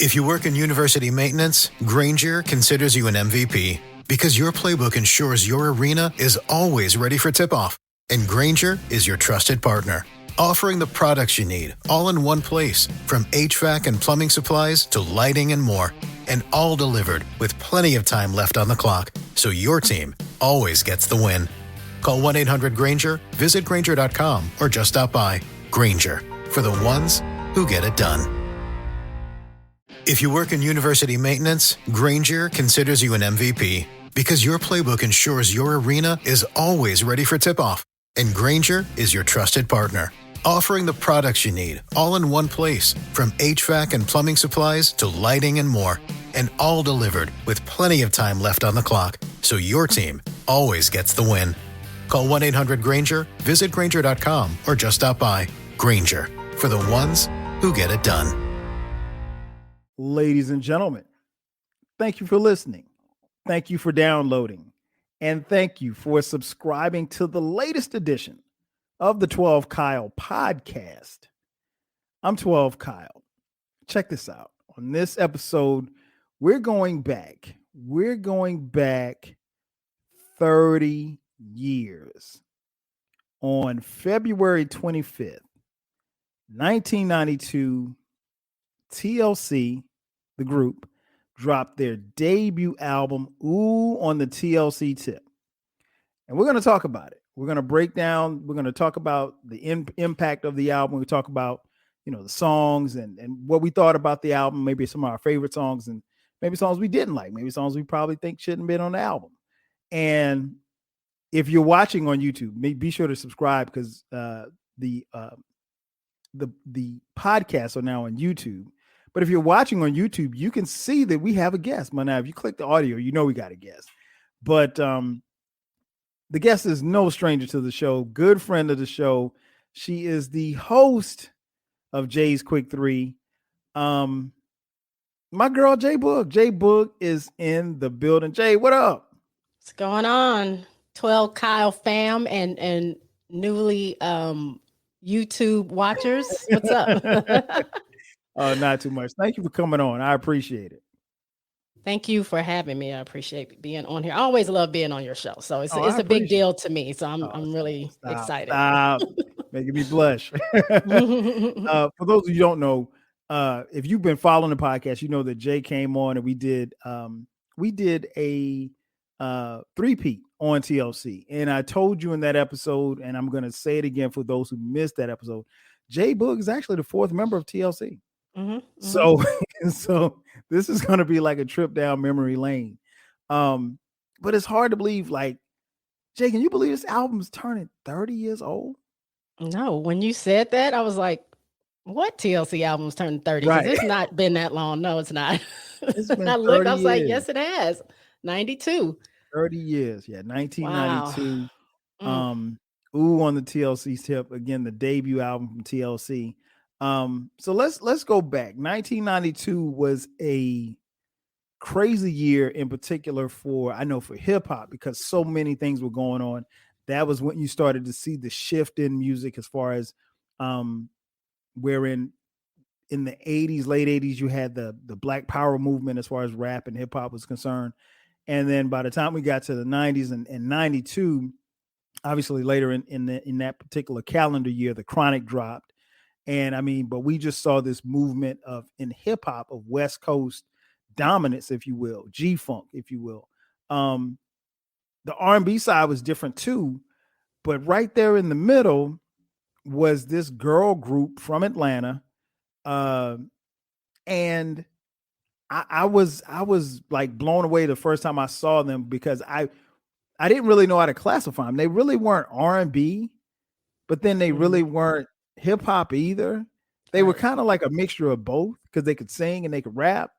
If you work in university maintenance, Granger considers you an MVP because your playbook ensures your arena is always ready for tip-off. And Granger is your trusted partner, offering the products you need all in one place, from HVAC and plumbing supplies to lighting and more. And all delivered with plenty of time left on the clock, so your team always gets the win. Call 1-800-GRANGER, visit Granger.com, or just stop by. Granger, for the ones who get it done. If you work in university maintenance, Granger considers you an MVP because your playbook ensures your arena is always ready for tip-off. And Granger is your trusted partner, offering the products you need all in one place, from HVAC and plumbing supplies to lighting and more. And all delivered with plenty of time left on the clock, so your team always gets the win. Call 1-800-GRANGER, visit Granger.com, or just stop by. Granger, for the ones who get it done. Ladies and gentlemen, thank you for listening. Thank you for downloading. And thank you for subscribing to the latest edition of the 12 Kyle podcast. I'm 12 Kyle. Check this out. On this episode, we're going back 30 years. On February 25th, 1992, TLC, the group, dropped their debut album, Ooh, on the TLC Tip. And we're going to talk about it. We're going to break down, we're going to talk about the impact of the album. We talk about, the songs and what we thought about the album, maybe some of our favorite songs, and maybe songs we didn't like, maybe songs we probably think shouldn't have been on the album. And if you're watching on YouTube, be sure to subscribe, because the podcasts are now on YouTube. But if you're watching on YouTube, you can see that we have a guest. Now, if you click the audio, we got a guest. But the guest is no stranger to the show, good friend of the show. She is the host of Jay's Quick 3. My girl, JBoog. JBoog is in the building. Jay, what up? What's going on? 12 Kyle fam and newly YouTube watchers. What's up? Not too much. Thank you for coming on. I appreciate it. Thank you for having me. I appreciate being on here. I always love being on your show. So it's a big deal to me. So I'm really excited. Stop. Making me blush. For those of you who don't know, if you've been following the podcast, you know that Jay came on and we did a three-peat on TLC. And I told you in that episode, and I'm going to say it again for those who missed that episode, JBoog is actually the fourth member of TLC. Mm-hmm. So this is going to be like a trip down memory lane. But it's hard to believe, like, Jay, can you believe this album's turning 30 years old? No, when you said that, I was like, what TLC album's turning 30? Right. It's not been that long. No, it's not. It's been I looked, I was like, yes, it has. 92. 30 years. Yeah, 1992. Wow. Ooh, on the TLC Tip. Again, the debut album from TLC. So let's go back. 1992 was a crazy year, in particular for hip hop, because so many things were going on. That was when you started to see the shift in music, as far as wherein in the 80s, late 80s, you had the Black Power movement as far as rap and hip hop was concerned. And then by the time we got to the 90s and 92, obviously later in that particular calendar year, the Chronic dropped. And but we just saw this movement in hip hop of West Coast dominance, if you will, G-Funk, if you will. The R&B side was different too, but right there in the middle was this girl group from Atlanta. And I was like blown away the first time I saw them, because I didn't really know how to classify them. They really weren't R&B, but then they really weren't hip hop either. They were kind of like a mixture of both, because they could sing and they could rap,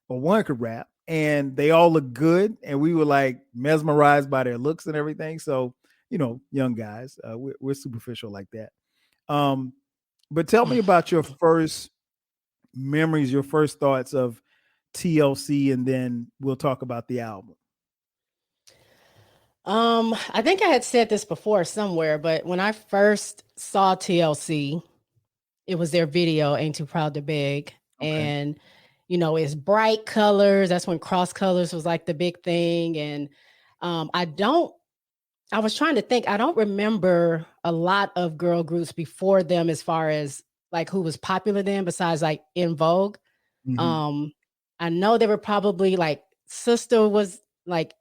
or one could rap, and they all looked good. And we were like mesmerized by their looks and everything. So, young guys, we're superficial like that. But tell me about your first memories, your first thoughts of TLC, and then we'll talk about the album. I think I had said this before somewhere, but when I first saw TLC, it was their video, Ain't Too Proud to Beg. Okay. And it's bright colors. That's when cross colors was like the big thing. And I was trying to think, I don't remember a lot of girl groups before them as far as like who was popular then besides like In Vogue. I know they were probably like Sister was like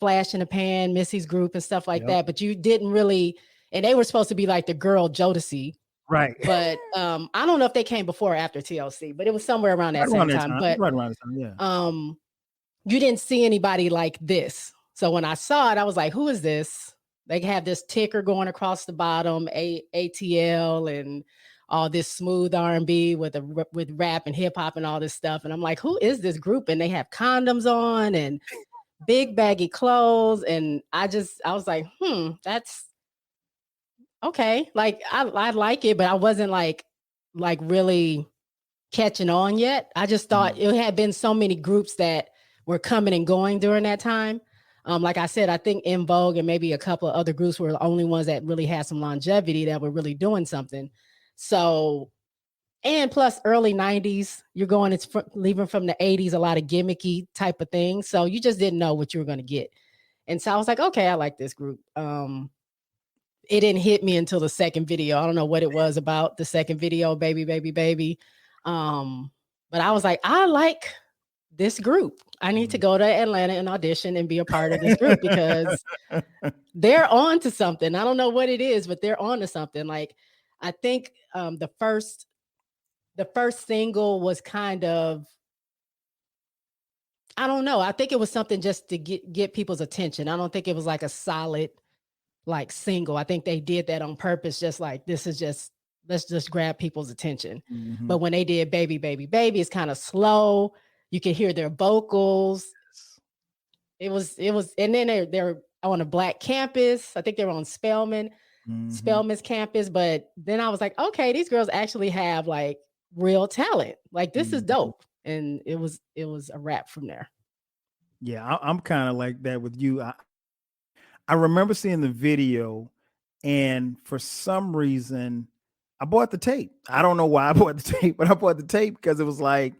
Flash in the Pan, Missy's group and stuff like that, but you didn't really, and they were supposed to be like the girl Jodeci. Right. But I don't know if they came before or after TLC, but it was somewhere around that same time. But right around the time, you didn't see anybody like this. So when I saw it, I was like, who is this? They have this ticker going across the bottom, ATL, and all this smooth R&B with rap and hip hop and all this stuff. And I'm like, who is this group? And they have condoms on and big baggy clothes. And I was like, that's okay. Like I like it, but I wasn't like really catching on yet. I just thought it had been so many groups that were coming and going during that time. Like I said, I think In Vogue and maybe a couple of other groups were the only ones that really had some longevity that were really doing something. So, and plus early 90s, you're going, it's leaving from the 80s, a lot of gimmicky type of things. So you just didn't know what you were going to get. And so I was like, okay, I like this group. It didn't hit me until the second video. I don't know what it was about the second video, Baby, Baby, Baby. But I was like, I like this group. I need to go to Atlanta and audition and be a part of this group because they're on to something. I don't know what it is, but they're on to something. Like, I think the first single was kind of, I don't know. I think it was something just to get people's attention. I don't think it was like a solid like single. I think they did that on purpose. Just like, let's just grab people's attention. But when they did Baby, Baby, Baby, it's kind of slow. You can hear their vocals. It was, and then they're on a Black campus. I think they were on Spelman's campus. But then I was like, okay, these girls actually have like real talent. Like this is dope. And it was a wrap from there. Yeah, I'm kind of like that with you. I remember seeing the video, and for some reason, I bought the tape. I don't know why I bought the tape, but I bought the tape because it was like,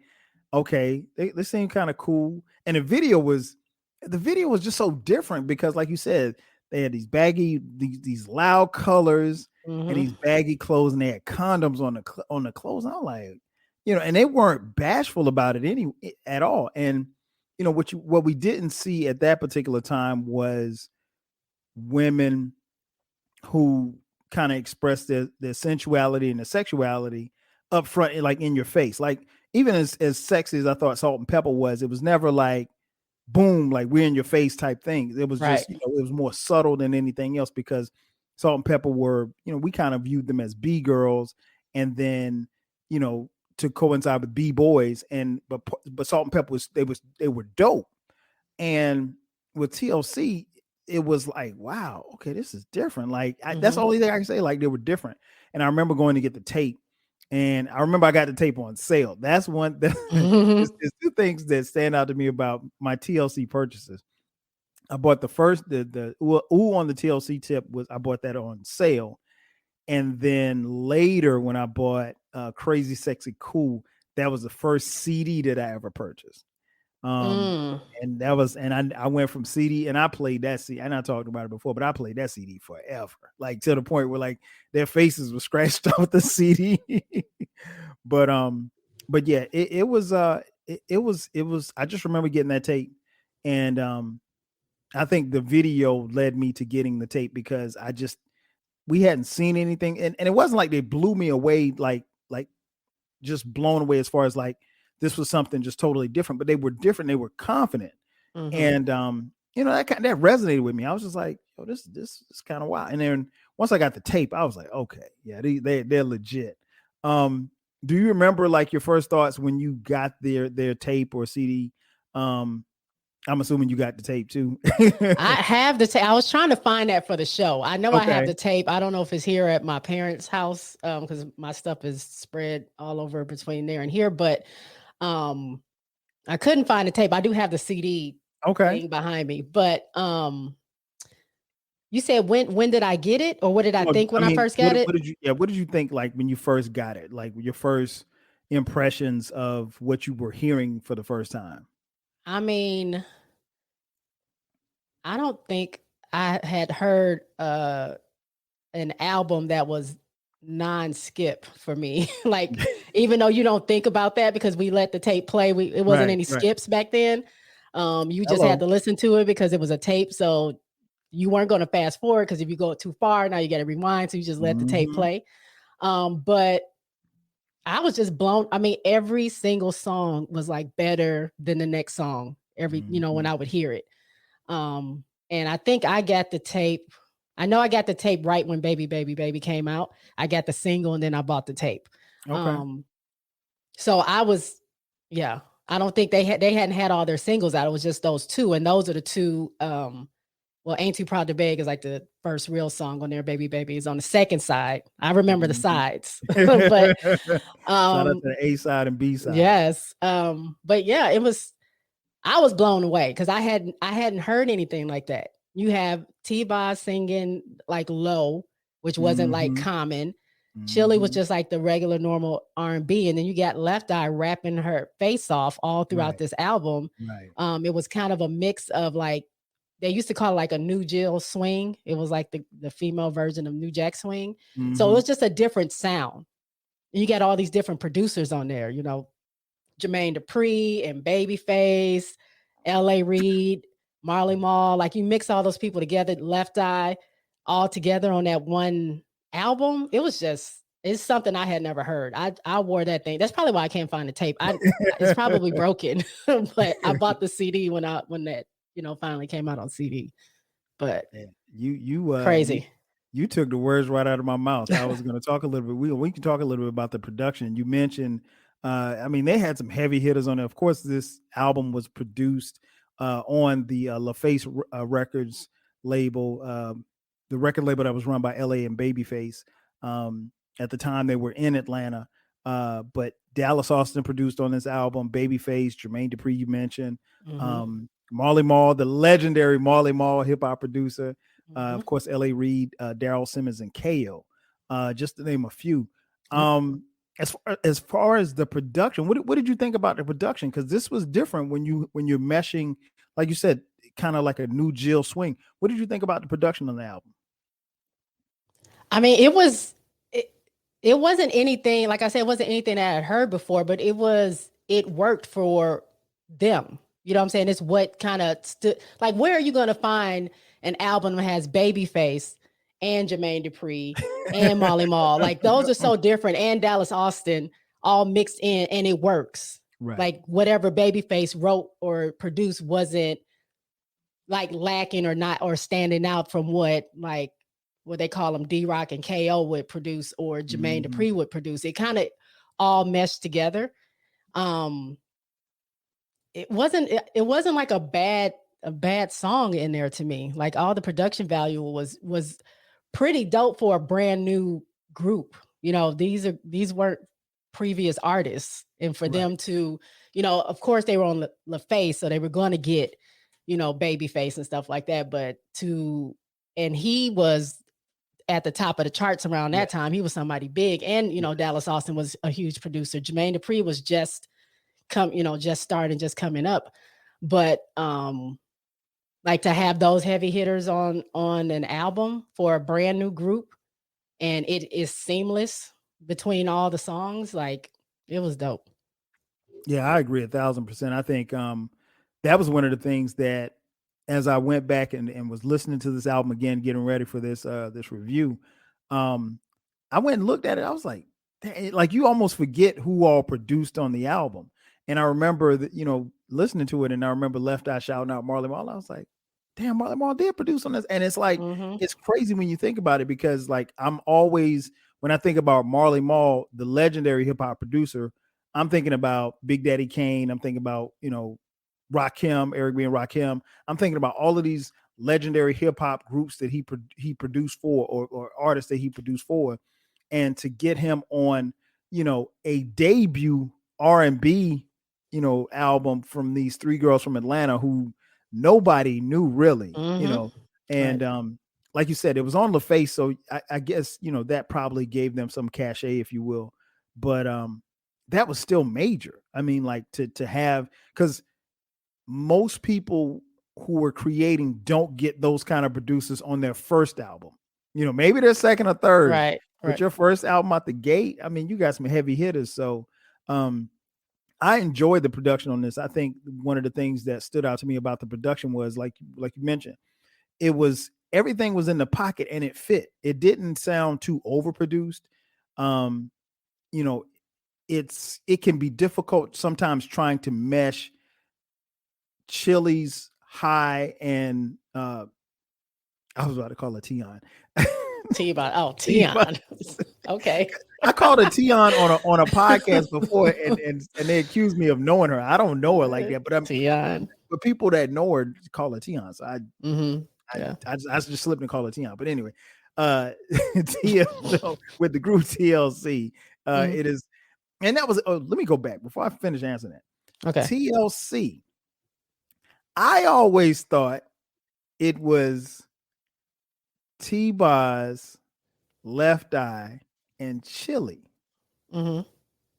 okay, they seem kind of cool. And the video was just so different because, like you said, they had these baggy, these loud colors and these baggy clothes, and they had condoms on the clothes. And I'm like, and they weren't bashful about it at all. And what we didn't see at that particular time was women who kind of expressed their sensuality and their sexuality up front, like in your face. Like even as sexy as I thought Salt and Pepper was, it was never like boom, like we're in your face type thing. It was just, it was more subtle than anything else because Salt and Pepper were, we kind of viewed them as B girls, and then, to coincide with B boys, but Salt and Pepper they were dope. And with TLC, it was like, wow, okay, this is different. Like that's the only thing I can say. Like they were different. And I remember going to get the tape, and I remember I got the tape on sale. That's one. There's two things that stand out to me about my TLC purchases. I bought the first, the Ooh on the TLC Tip I bought that on sale, and then later when I bought Crazy Sexy Cool, that was the first CD that I ever purchased. And that was, and I went from CD, and I played that CD, and I talked about it before, but I played that CD forever, like to the point where like their faces were scratched off the CD. but yeah, it was, I just remember getting that tape, and I think the video led me to getting the tape because we hadn't seen anything, and it wasn't like they blew me away, like just blown away as far as like this was something just totally different, but they were different. They were confident. And, that resonated with me. I was just like, oh, this is kind of wild. And then once I got the tape, I was like, okay, yeah, they're legit. Do you remember like your first thoughts when you got their tape or CD? I'm assuming you got the tape too. I have the tape. I was trying to find that for the show. I know I have the tape. I don't know if it's here at my parents' house because my stuff is spread all over between there and here, but I couldn't find the tape. I do have the CD thing behind me, but you said when did I get it, or what did I think when I first got it? What did you think like when you first got it? Like your first, impressions of what you were hearing for the first time? I mean, I don't think I had heard an album that was non-skip for me. Like, even though you don't think about that because we let the tape play, it wasn't any skips back then. You just had to listen to it because it was a tape. So you weren't going to fast forward because if you go too far, now you got to rewind. So you just let the tape play. But I was just blown. I mean, every single song was like better than the next song. When I would hear it. And I think I got the tape. I know I got the tape right when Baby Baby Baby came out. I got the single and then I bought the tape. Okay. So I was, yeah. I don't think they hadn't had all their singles out. It was just those two, and those are the two. Well, Ain't Too Proud to Beg is like the first real song on there. Baby Baby is on the second side. I remember the sides, but shout out to the A side and B side. Yes, but yeah, it was. I was blown away because I hadn't heard anything like that. You have T-Boz singing like low, which wasn't like common. Chili was just like the regular normal R&B, and then you got Left Eye rapping her face off all throughout this album. It was kind of a mix of like, they used to call it like a New Jill swing. It was like the female version of New Jack swing. So it was just a different sound. And you got all these different producers on there, Jermaine Dupri and Babyface, L.A. Reid, Marley Marl. Like, you mix all those people together, Left Eye, all together on that one album. It's something I had never heard. I wore that thing. That's probably why I can't find the tape. It's probably broken, but I bought the CD when that finally came out on CD. But you crazy. You took the words right out of my mouth. I was going to talk a little bit. We can talk a little bit about the production. You mentioned, I mean, they had some heavy hitters on it. Of course, this album was produced on the LaFace Records label, the record label that was run by LA and Babyface. At the time, they were in Atlanta, but Dallas Austin produced on this album. Babyface, Jermaine Dupri, you mentioned, Marley Marl, the legendary Marley Marl, hip hop producer. Of course, L.A. Reid, Daryl Simmons, and KO, just to name a few. As far as the production, what did you think about the production? Because this was different when you're meshing, like you said, kind of like a New Jill swing. What did you think about the production on the album? I mean, it wasn't anything, like I said, it wasn't anything that I had heard before, but it worked for them. You know what I'm saying? It's what kind of like, where are you going to find an album that has Babyface and Jermaine Dupri and Marley Marl? Like, those are so different, and Dallas Austin all mixed in, and it works. Right. Like, whatever Babyface wrote or produced wasn't like lacking or standing out from what they call them, D-Rock and KO would produce, or Jermaine Dupri would produce. It kind of all meshed together. It wasn't like a bad song in there to me. Like, all the production value was pretty dope for a brand new group. These weren't previous artists, and for them to, of course they were on LaFace, so they were going to get, Babyface and stuff like that. And he was at the top of the charts around that time. He was somebody big, and Dallas Austin was a huge producer. Jermaine Dupri was just starting, just coming up. But like, to have those heavy hitters on an album for a brand new group, and it is seamless between all the songs, like, it was dope. Yeah, I agree 1,000%. I think that was one of the things that, as I went back and was listening to this album again, getting ready for this review, I went and looked at it. I was like you almost forget who all produced on the album. And I remember that, listening to it, and I remember Left Eye shouting out Marley Marl. I was like, damn, Marley Marl did produce on this. And it's like, it's crazy when you think about it, because like, I'm always, when I think about Marley Marl, the legendary hip hop producer, I'm thinking about Big Daddy Kane. I'm thinking about, Rakim, Eric B. and Rakim. I'm thinking about all of these legendary hip hop groups that he produced for, or artists that he produced for. And to get him on, a debut R&B, album from these three girls from Atlanta who nobody knew really, and like you said, it was on LaFace, so I guess that probably gave them some cachet, if you will. But that was still major. I mean, like to have, because most people who were creating don't get those kind of producers on their first album. Maybe their second or third, Right. but your first album out the gate, I mean, you got some heavy hitters. So I enjoyed the production on this. I think one of the things that stood out to me about the production was like you mentioned, everything was in the pocket and it fit. It didn't sound too overproduced. It can be difficult sometimes trying to mesh Chili's high and I was about to call it Tion. T-Bot. Oh, Tion. Okay. I called her Tion on a podcast before, and they accused me of knowing her. I don't know her like that, but Tion. But people that know her call her Tion. So I just slipped and called her Tion. But anyway, with the group TLC, it is, and that was. Oh, let me go back before I finish answering that. Okay. TLC. I always thought it was T-Boz, Left Eye, and Chili. And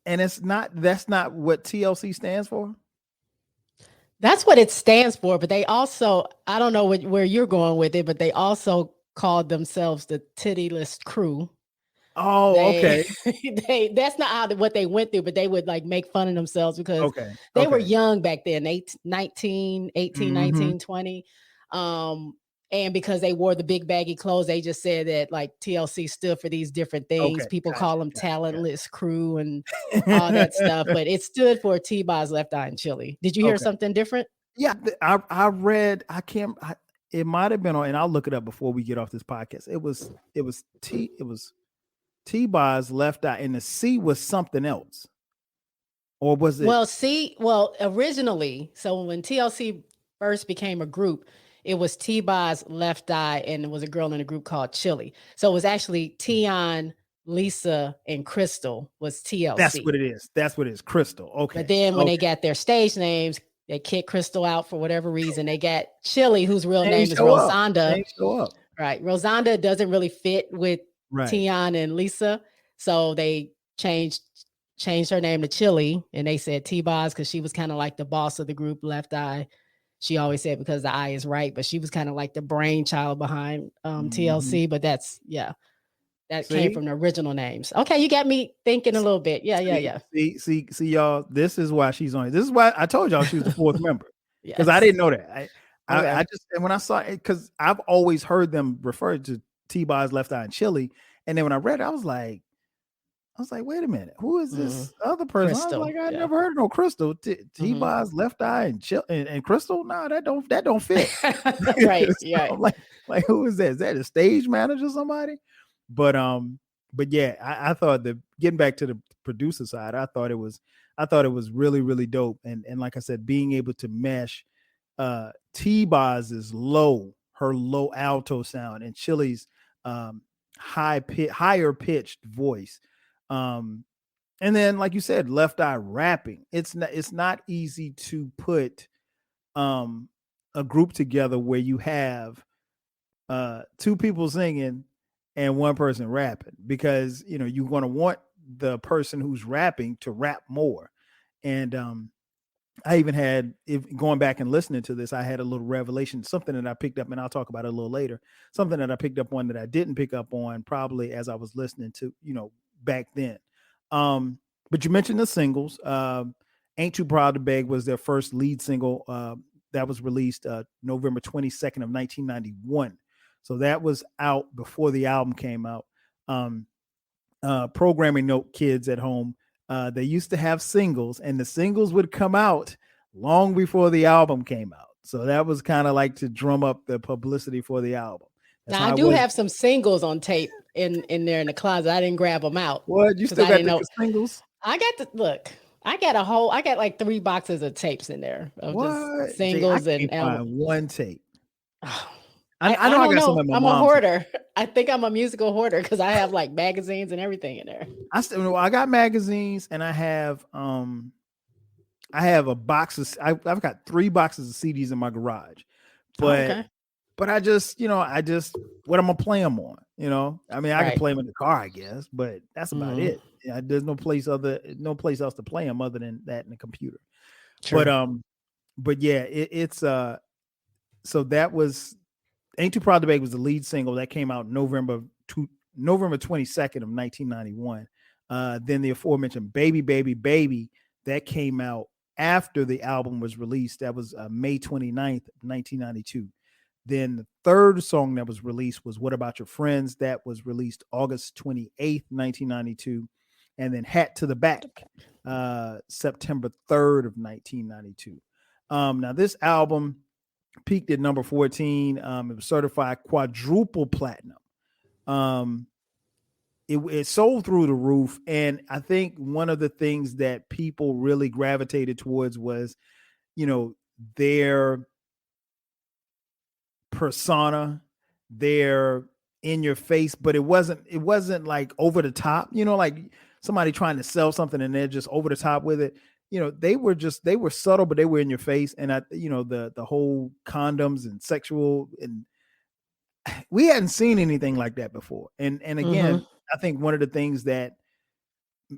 that's not what TLC stands for. That's what it stands for, but they also, I don't know where you're going with it, but they also called themselves the Tittyless Crew. Oh, okay. That's not what they went through, but they would like make fun of themselves because they were young back then, 18, 19, 20. And because they wore the big baggy clothes, they just said that like TLC stood for these different things. People call them Talentless Crew and all that stuff, but it stood for T-Boz, Left Eye, and Chili. Did you hear something different? Yeah, I read. It might have been on, and I'll look it up before we get off this podcast. It was T-Boz, Left Eye, and the C was something else, or was it? Well, originally, so when TLC first became a group, it was T-Boz, Left Eye, and it was a girl in a group called Chili. So it was actually Tion, Lisa, and Crystal was TLC. That's what it is. Crystal. Okay. But then when they got their stage names, they kicked Crystal out for whatever reason. They got Chili, whose real name is Rosanda. Right. Rosanda doesn't really fit with Tion and Lisa. So they changed her name to Chili, and they said T-Boz because she was kind of like the boss of the group. Left Eye, she always said because the eye is right, but she was kind of like the brainchild behind TLC. But that came from the original names. Okay, you got me thinking a little bit. Yeah. See, y'all. This is why she's on it. This is why I told y'all she was the fourth member, because I didn't know that. I just, and when I saw it, because I've always heard them refer to T-Boz, Left Eye, and Chili, and then when I read it, I was like, wait a minute, who is this other person? Crystal. I was like, I never heard of no Crystal. T-Boz, Left Eye, and Crystal. No, that don't fit. Right. I'm like, who is that? Is that a stage manager, somebody? But yeah, I thought that, getting back to the producer side, I thought it was really, really dope. And like I said, being able to mesh T-Boz's her low alto sound and Chili's higher pitched voice. And then, like you said, Left Eye rapping. It's not easy to put a group together where you have two people singing and one person rapping, because you're going to want the person who's rapping to rap more. And I even had, going back and listening to this, I had a little revelation, something that I picked up, and I'll talk about it a little later, something that I picked up on that I didn't pick up on probably as I was listening to, back then. But you mentioned the singles. Ain't Too Proud to Beg was their first lead single that was released November 22nd of 1991. So that was out before the album came out. Programming note, kids at home, they used to have singles, and the singles would come out long before the album came out. So that was kind of like to drum up the publicity for the album. Now, I do have some singles on tape in there in the closet. I didn't grab them out. What? You still got the singles? I got like 3 boxes of tapes in there of just singles and albums. One tape. I know I got some in my mom's. I'm a hoarder. I think I'm a musical hoarder because I have like magazines and everything in there. I got magazines, and I have a box of. I've got 3 boxes of CDs in my garage, but but I just what I'm gonna play them on. I mean, I can Right. play them in the car, I guess, but that's about Mhm. it. Yeah, there's no place else to play them other than that in the computer. True. But yeah, it's so that was Ain't Too Proud to Beg was the lead single that came out November 22nd of 1991. Then the aforementioned Baby Baby Baby that came out after the album was released. That was May 29th, 1992. Then the third song that was released was What About Your Friends? That was released August 28th, 1992. And then Hat to the Back, September 3rd of 1992. Now this album peaked at number 14. It was certified quadruple platinum. It sold through the roof. And I think one of the things that people really gravitated towards was, their persona, their in your face, but it wasn't like over the top, like somebody trying to sell something and they're just over the top with it. They were subtle, but they were in your face. And the whole condoms and sexual, and we hadn't seen anything like that before. And again, I think one of the things that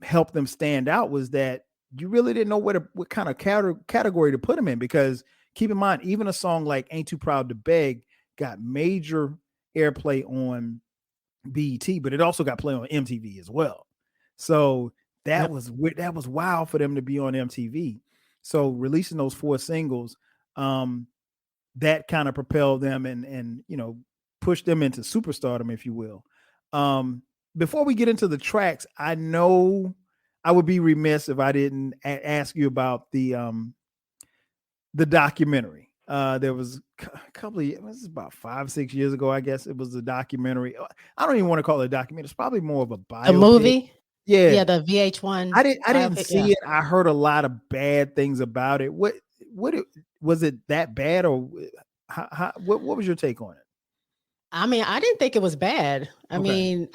helped them stand out was that you really didn't know what kind of category to put them in, because keep in mind, even a song like Ain't Too Proud to Beg got major airplay on BET, but it also got play on MTV as well. So that was wild for them to be on MTV. So releasing those 4 singles, that kind of propelled them and pushed them into superstardom, if you will. Before we get into the tracks, I know I would be remiss if I didn't ask you about the documentary. There was a couple of it was about 5-6 years ago, I guess. It was a documentary. I don't even want to call it a documentary. It's probably more of a biopic. A movie? Yeah. Yeah, the VH1. I didn't see it. I heard a lot of bad things about it. What was it that bad, or what was your take on it? I mean, I didn't think it was bad. I mean,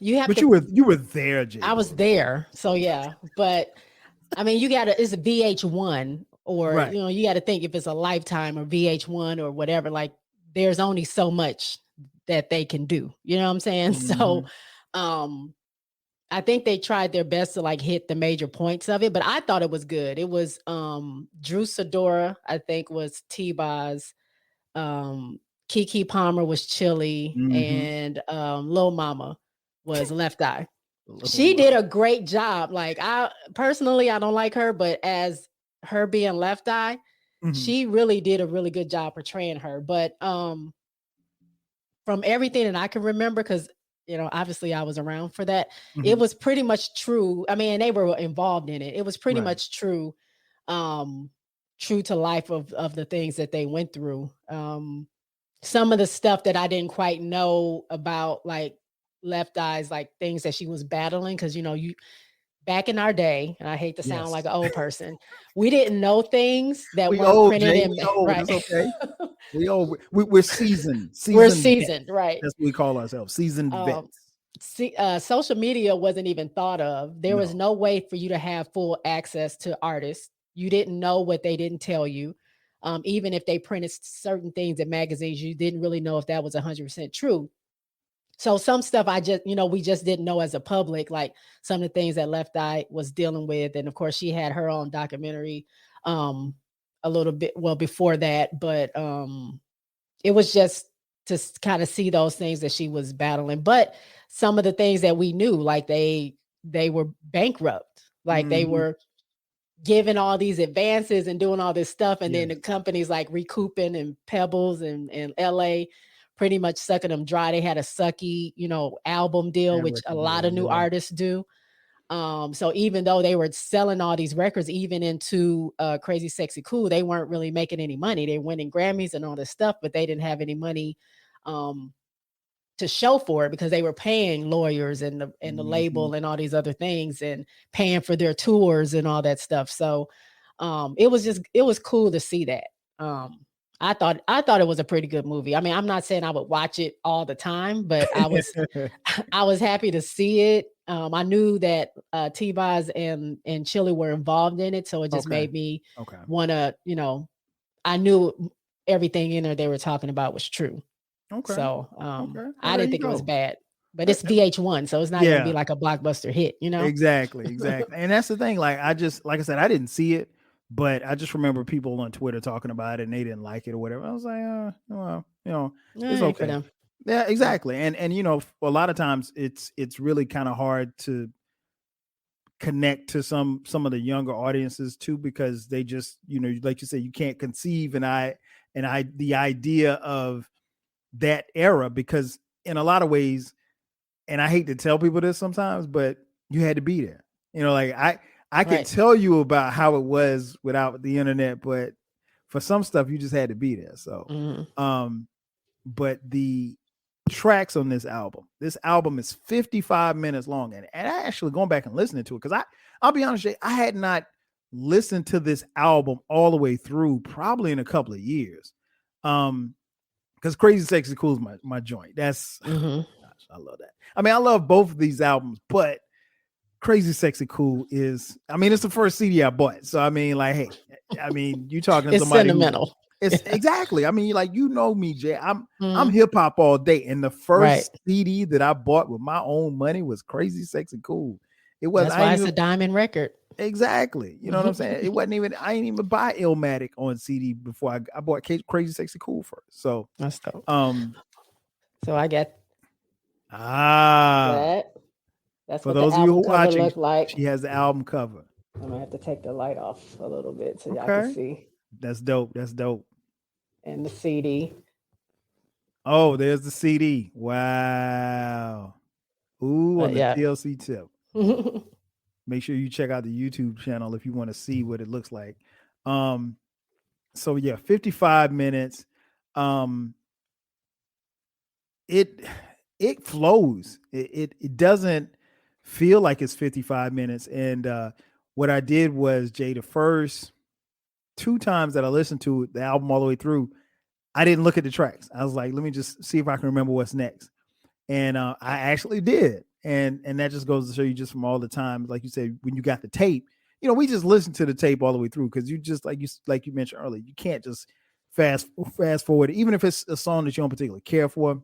you have But to. you were there, JBoog. I was there, so yeah. But I mean, it's a VH1, or Right. you got to think if it's a Lifetime or VH1 or whatever. Like, there's only so much that they can do. You know what I'm saying? So, I think they tried their best to like hit the major points of it, but I thought it was good. It was Drew Sidora, I think, was T-Boz. Keke Palmer was Chili, and Lil Mama was Left Eye. She did a great job. Like, I don't like her, but as her being Left Eye, she really did a really good job portraying her. But from everything that I can remember, because obviously I was around for that, it was pretty much true. I mean, they were involved in it. It was pretty much true, true to life of the things that they went through. Some of the stuff that I didn't quite know about, like Left Eye's, like things that she was battling, because you back in our day, and I hate to sound like an old person, we didn't know things that weren't printed in. Right. It's okay. We're seasoned. We're seasoned, right? That's what we call ourselves, seasoned vets. Social media wasn't even thought of. There was no way for you to have full access to artists. You didn't know what they didn't tell you. Even if they printed certain things in magazines, you didn't really know if that was 100% true. So some stuff we just didn't know as a public, like some of the things that Left Eye was dealing with. And of course, she had her own documentary a little bit, before that. But it was just to kind of see those things that she was battling. But some of the things that we knew, like they were bankrupt, like they were giving all these advances and doing all this stuff. And then the companies like recouping, and Pebbles and LA pretty much sucking them dry. They had a sucky, album deal, which a lot of new artists do. So even though they were selling all these records, even into Crazy Sexy Cool, they weren't really making any money. They were winning Grammys and all this stuff, but they didn't have any money to show for it, because they were paying lawyers and the label and all these other things, and paying for their tours and all that stuff. So it was cool to see that. I thought it was a pretty good movie. I mean, I'm not saying I would watch it all the time, but I was happy to see it. I knew that T-Boz and Chili were involved in it, so it just made me want to, I knew everything in there they were talking about was true. Okay. So Okay. Well, I there didn't you think it was go. bad. But it's VH1, so it's not gonna be Yeah. like a blockbuster hit, you know? Exactly. And that's the thing. Like I said, I didn't see it, but I just remember people on Twitter talking about it and they didn't like it or whatever. I was like, well, it's Ain't for okay. them. Yeah, exactly. And a lot of times it's really kind of hard to connect to some of the younger audiences too, because they just, like you said, you can't conceive the idea of that era, because in a lot of ways, and I hate to tell people this sometimes, but you had to be there. Like I can Right. tell you about how it was without the internet, but for some stuff you just had to be there. So, but the tracks on this album is 55 minutes long, and I actually going back and listening to it, because I'll be honest, Jay, I had not listened to this album all the way through probably in a couple of years. Because Crazy Sexy Cool is my joint. That's gosh, I love that. I mean, I love both of these albums, but Crazy Sexy Cool is, it's the first CD I bought. So I mean, like, hey, you talking to It's somebody sentimental. it's exactly. I mean, like, me, Jay. I'm hip hop all day. And the first CD that I bought with my own money was Crazy Sexy Cool. It was That's why it's a diamond record. Exactly. You know what I'm saying? It wasn't even, I ain't even buy Illmatic on CD before I bought Crazy Sexy Cool first. So that's dope. So I get that. That's for what those the of you album who cover watching, look like. She has the album cover. I'm gonna have to take the light off a little bit so y'all can see. That's dope. And the CD. Oh, there's the CD. Wow. Ooh, on the TLC tip. Make sure you check out the YouTube channel if you want to see what it looks like. So yeah, 55 minutes. It flows. It doesn't feel like it's 55 minutes. And what I did was, Jay, the first 2 times that I listened to the album all the way through, I didn't look at the tracks. I was like, let me just see if I can remember what's next. And I actually did. And that just goes to show you, just from all the times, like you said, when you got the tape, we just listened to the tape all the way through, because you just, like you mentioned earlier, you can't just fast forward, even if it's a song that you don't particularly care for.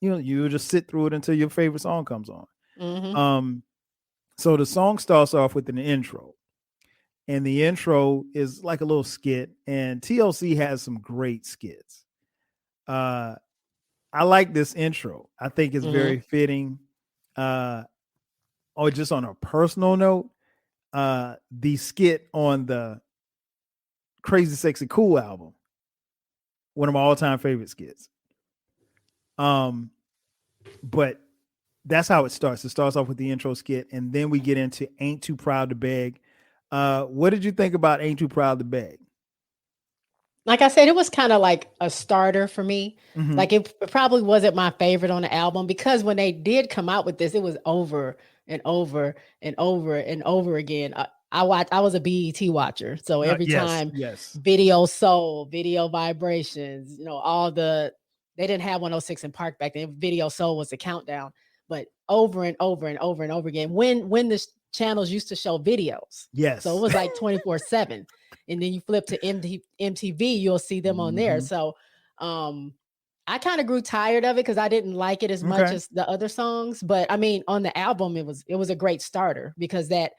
You just sit through it until your favorite song comes on. So the song starts off with an intro, and the intro is like a little skit, and TLC has some great skits. I like this intro. I think it's very fitting. Or just on a personal note, the skit on the Crazy Sexy Cool album, one of my all-time favorite skits. But that's how it starts. It starts off with the intro skit, and then we get into Ain't Too Proud to Beg. What did you think about Ain't Too Proud to Beg? Like I said, it was kind of like a starter for me. Like it probably wasn't my favorite on the album, because when they did come out with this, it was over and over and over and over again. I was a BET watcher, so every time Video Soul, Video Vibrations, they didn't have 106 in Park back then. Video Soul was the countdown, but over and over and over and over again. When the channels used to show videos, so it was like 24/7. And then you flip to MTV, you'll see them on there. So I kind of grew tired of it, because I didn't like it as much as the other songs. But I mean, on the album, it was a great starter, because that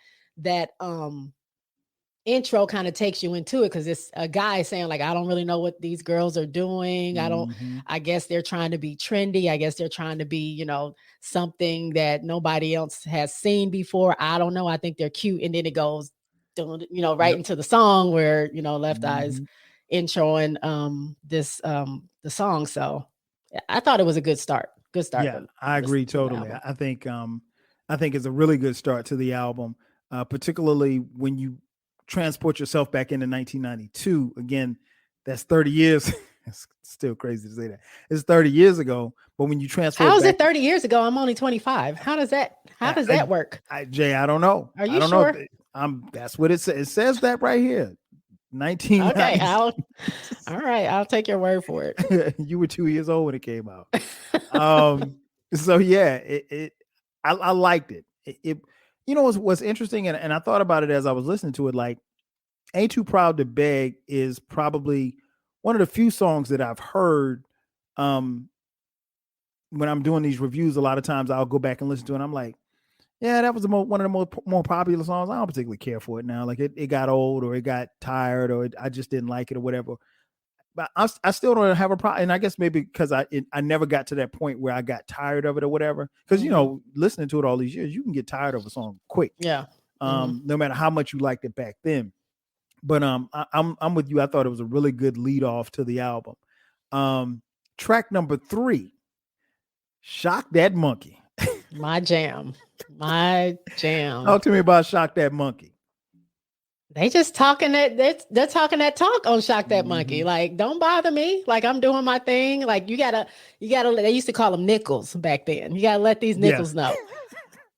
intro kind of takes you into it, because it's a guy saying, like, I don't really know what these girls are doing. I guess they're trying to be trendy. I guess they're trying to be, something that nobody else has seen before. I don't know. I think they're cute. And then it goes, right into the song where, Left Eye's introing the song. So I thought it was a good start. Yeah, I agree totally. I think it's a really good start to the album, particularly when you transport yourself back into 1992. Again, that's 30 years. It's still crazy to say that. It's 30 years ago, but when you transport, how is it 30 years ago? I'm only 25. How does that work? Jay, I don't know. Are you sure? That's what it says. It says that right here. 1990. Okay, all right. I'll take your word for it. You were 2 years old when it came out. So yeah, I liked it. What's interesting, and I thought about it as I was listening to it, like, Ain't Too Proud to Beg is probably one of the few songs that I've heard when I'm doing these reviews. A lot of times I'll go back and listen to it. And I'm like, yeah, that was one of the more popular songs. I don't particularly care for it now. Like it got old, or it got tired, or I just didn't like it, or whatever. But I still don't have a problem. And I guess maybe because I never got to that point where I got tired of it or whatever. Because listening to it all these years, you can get tired of a song quick. Yeah. No matter how much you liked it back then. But I'm with you. I thought it was a really good lead off to the album. Track number 3, Shock That Monkey. My jam. Talk to me about Shock That Monkey. They just talking they're talking that talk on Shock That Monkey. Like, don't bother me. Like, I'm doing my thing. Like, you gotta. They used to call them nickels back then. You gotta let these nickels know.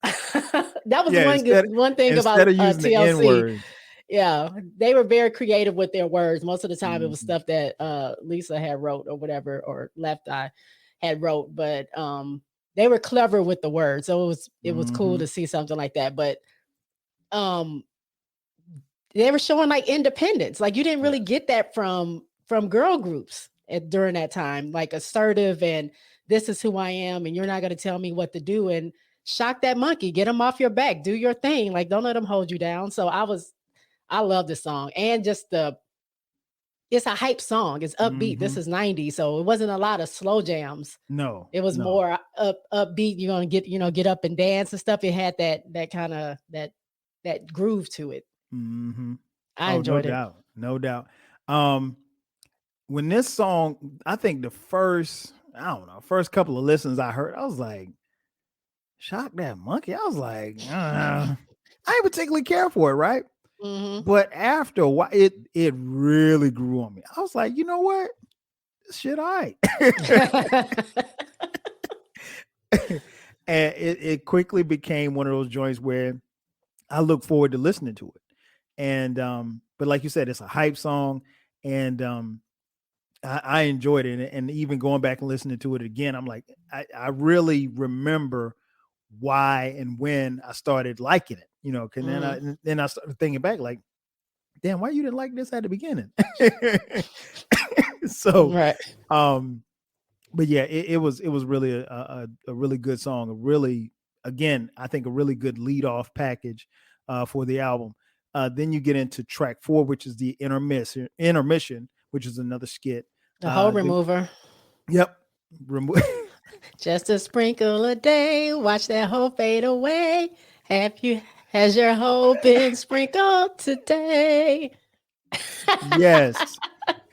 That was one thing about TLC. Yeah, they were very creative with their words. Most of the time, it was stuff that Lisa had wrote or whatever, or Left Eye had wrote. But they were clever with the words, so it was cool to see something like that. But they were showing like independence. Like, you didn't really get that from girl groups during that time, like assertive and this is who I am, and you're not going to tell me what to do. And Shock That Monkey, get them off your back, do your thing. Like, don't let them hold you down. So I love this song, and just it's a hype song. It's upbeat. This is 90s, so it wasn't a lot of slow jams. No, it was more upbeat. You're gonna get up and dance and stuff. It had that kind of that groove to it. I enjoyed it. No doubt. When this song, I think the first couple of listens I heard, I was like, Shock That Monkey. I was like, I ain't particularly care for it, right? But after a while, it really grew on me. I was like, you know what? This shit, all right. And it quickly became one of those joints where I look forward to listening to it. And but like you said, it's a hype song, and I enjoyed it. And even going back and listening to it again, I'm like, I really remember why and when I started liking it. Cause then I started thinking back, like, damn, why you didn't like this at the beginning? So, right. But yeah, it was really a really good song. I think a really good lead off package for the album. Then you get into track 4, which is the intermission, which is another skit. The whole remover. Yep. Just a sprinkle a day. Watch that whole fade away. Has your hoe been sprinkled today? Yes.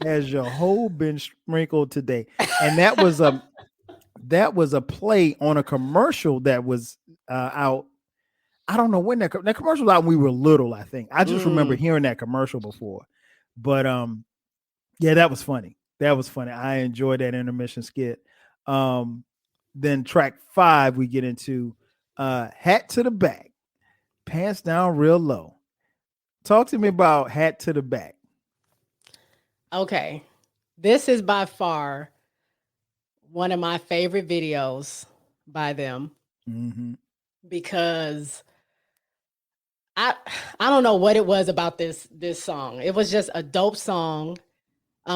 Has your hoe been sprinkled today? And that was a play on a commercial that was out. I don't know when that commercial was out when we were little, I think. I just remember hearing that commercial before. But yeah, that was funny. I enjoyed that intermission skit. Then track 5, we get into Hat to the Back, Pants Down Real Low. Talk to me about Hat to the Back. Okay. This is by far one of my favorite videos by them. Because I don't know what it was about this song. It was just a dope song.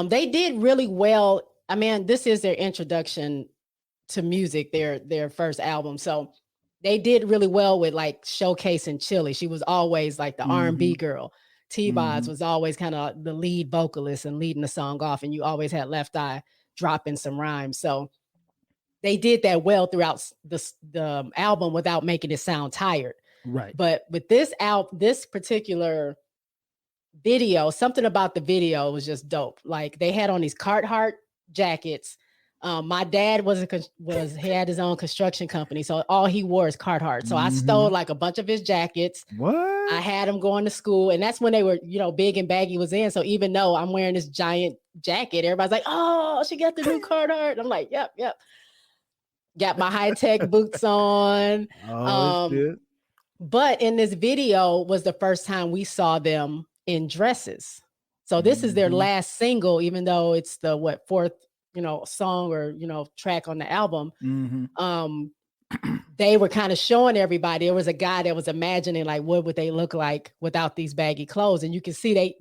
They did really well. I mean, this is their introduction to music, their first album. So they did really well with like showcasing Chili. She was always like the R&B girl. T-Boz was always kind of the lead vocalist and leading the song off. And you always had Left Eye dropping some rhymes. So they did that well throughout the album without making it sound tired. Right. But with this particular video, something about the video was just dope. Like, they had on these Carhartt jackets. My dad he had his own construction company, so all he wore is Carhartt. So I stole like a bunch of his jackets. What? I had him going to school, and that's when they were, Big and Baggy was in. So even though I'm wearing this giant jacket, everybody's like, "Oh, she got the new Carhartt." I'm like, "Yep." Got my high-tech boots on. But in this video was the first time we saw them in dresses. So this is their last single, even though it's the fourth, song or, track on the album. They were kind of showing everybody. There was a guy that was imagining like, what would they look like without these baggy clothes? And you can see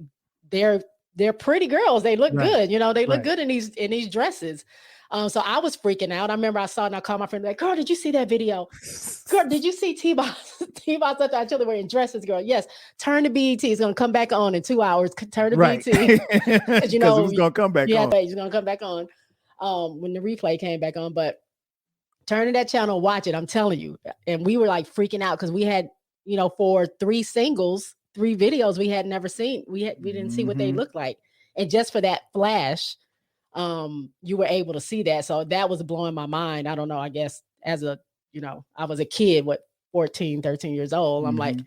they're they're pretty girls. They look Right. good. You know, they look Right. good in these dresses. So I was freaking out. I remember I saw it and I called my friend like, girl, did you see that video? Girl, did you see T-Boss? T-Boss such a chili wearing dresses, girl. Yes. Turn to BET. It's gonna come back on in 2 hours. Turn to Right. BET. Because you Because it know, was gonna come back yeah, on. it's gonna come back on when the replay came back on. But turn to that channel, watch it. I'm telling you. And we were like freaking out because we had, you know, for 3 singles, 3 videos we had never seen. We didn't see what they looked like. And just for that flash, you were able to see that. So that was blowing my mind. I don't know, I guess as a, you know, I was a kid, 14, 13 years old. I'm like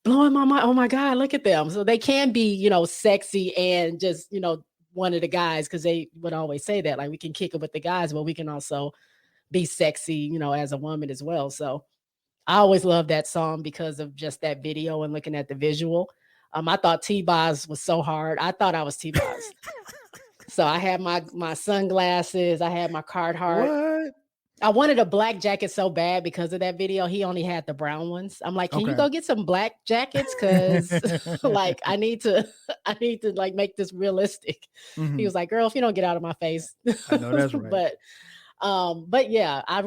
blowing my mind. Oh my God, look at them. So they can be, you know, sexy and just, you know, one of the guys, because they would always say that, like, we can kick it with the guys, but we can also be sexy, you know, as a woman as well. So I always loved that song because of just that video and looking at the visual. I thought T-Boz was so hard. I thought I was T-Boz. So I had my sunglasses, I had my Carhartt. What? I wanted a black jacket so bad because of that video. He only had the brown ones. I'm like, can you Okay. go get some black jackets? Cause like I need to like make this realistic. He was like, girl, if you don't get out of my face. I know that's right. But yeah, I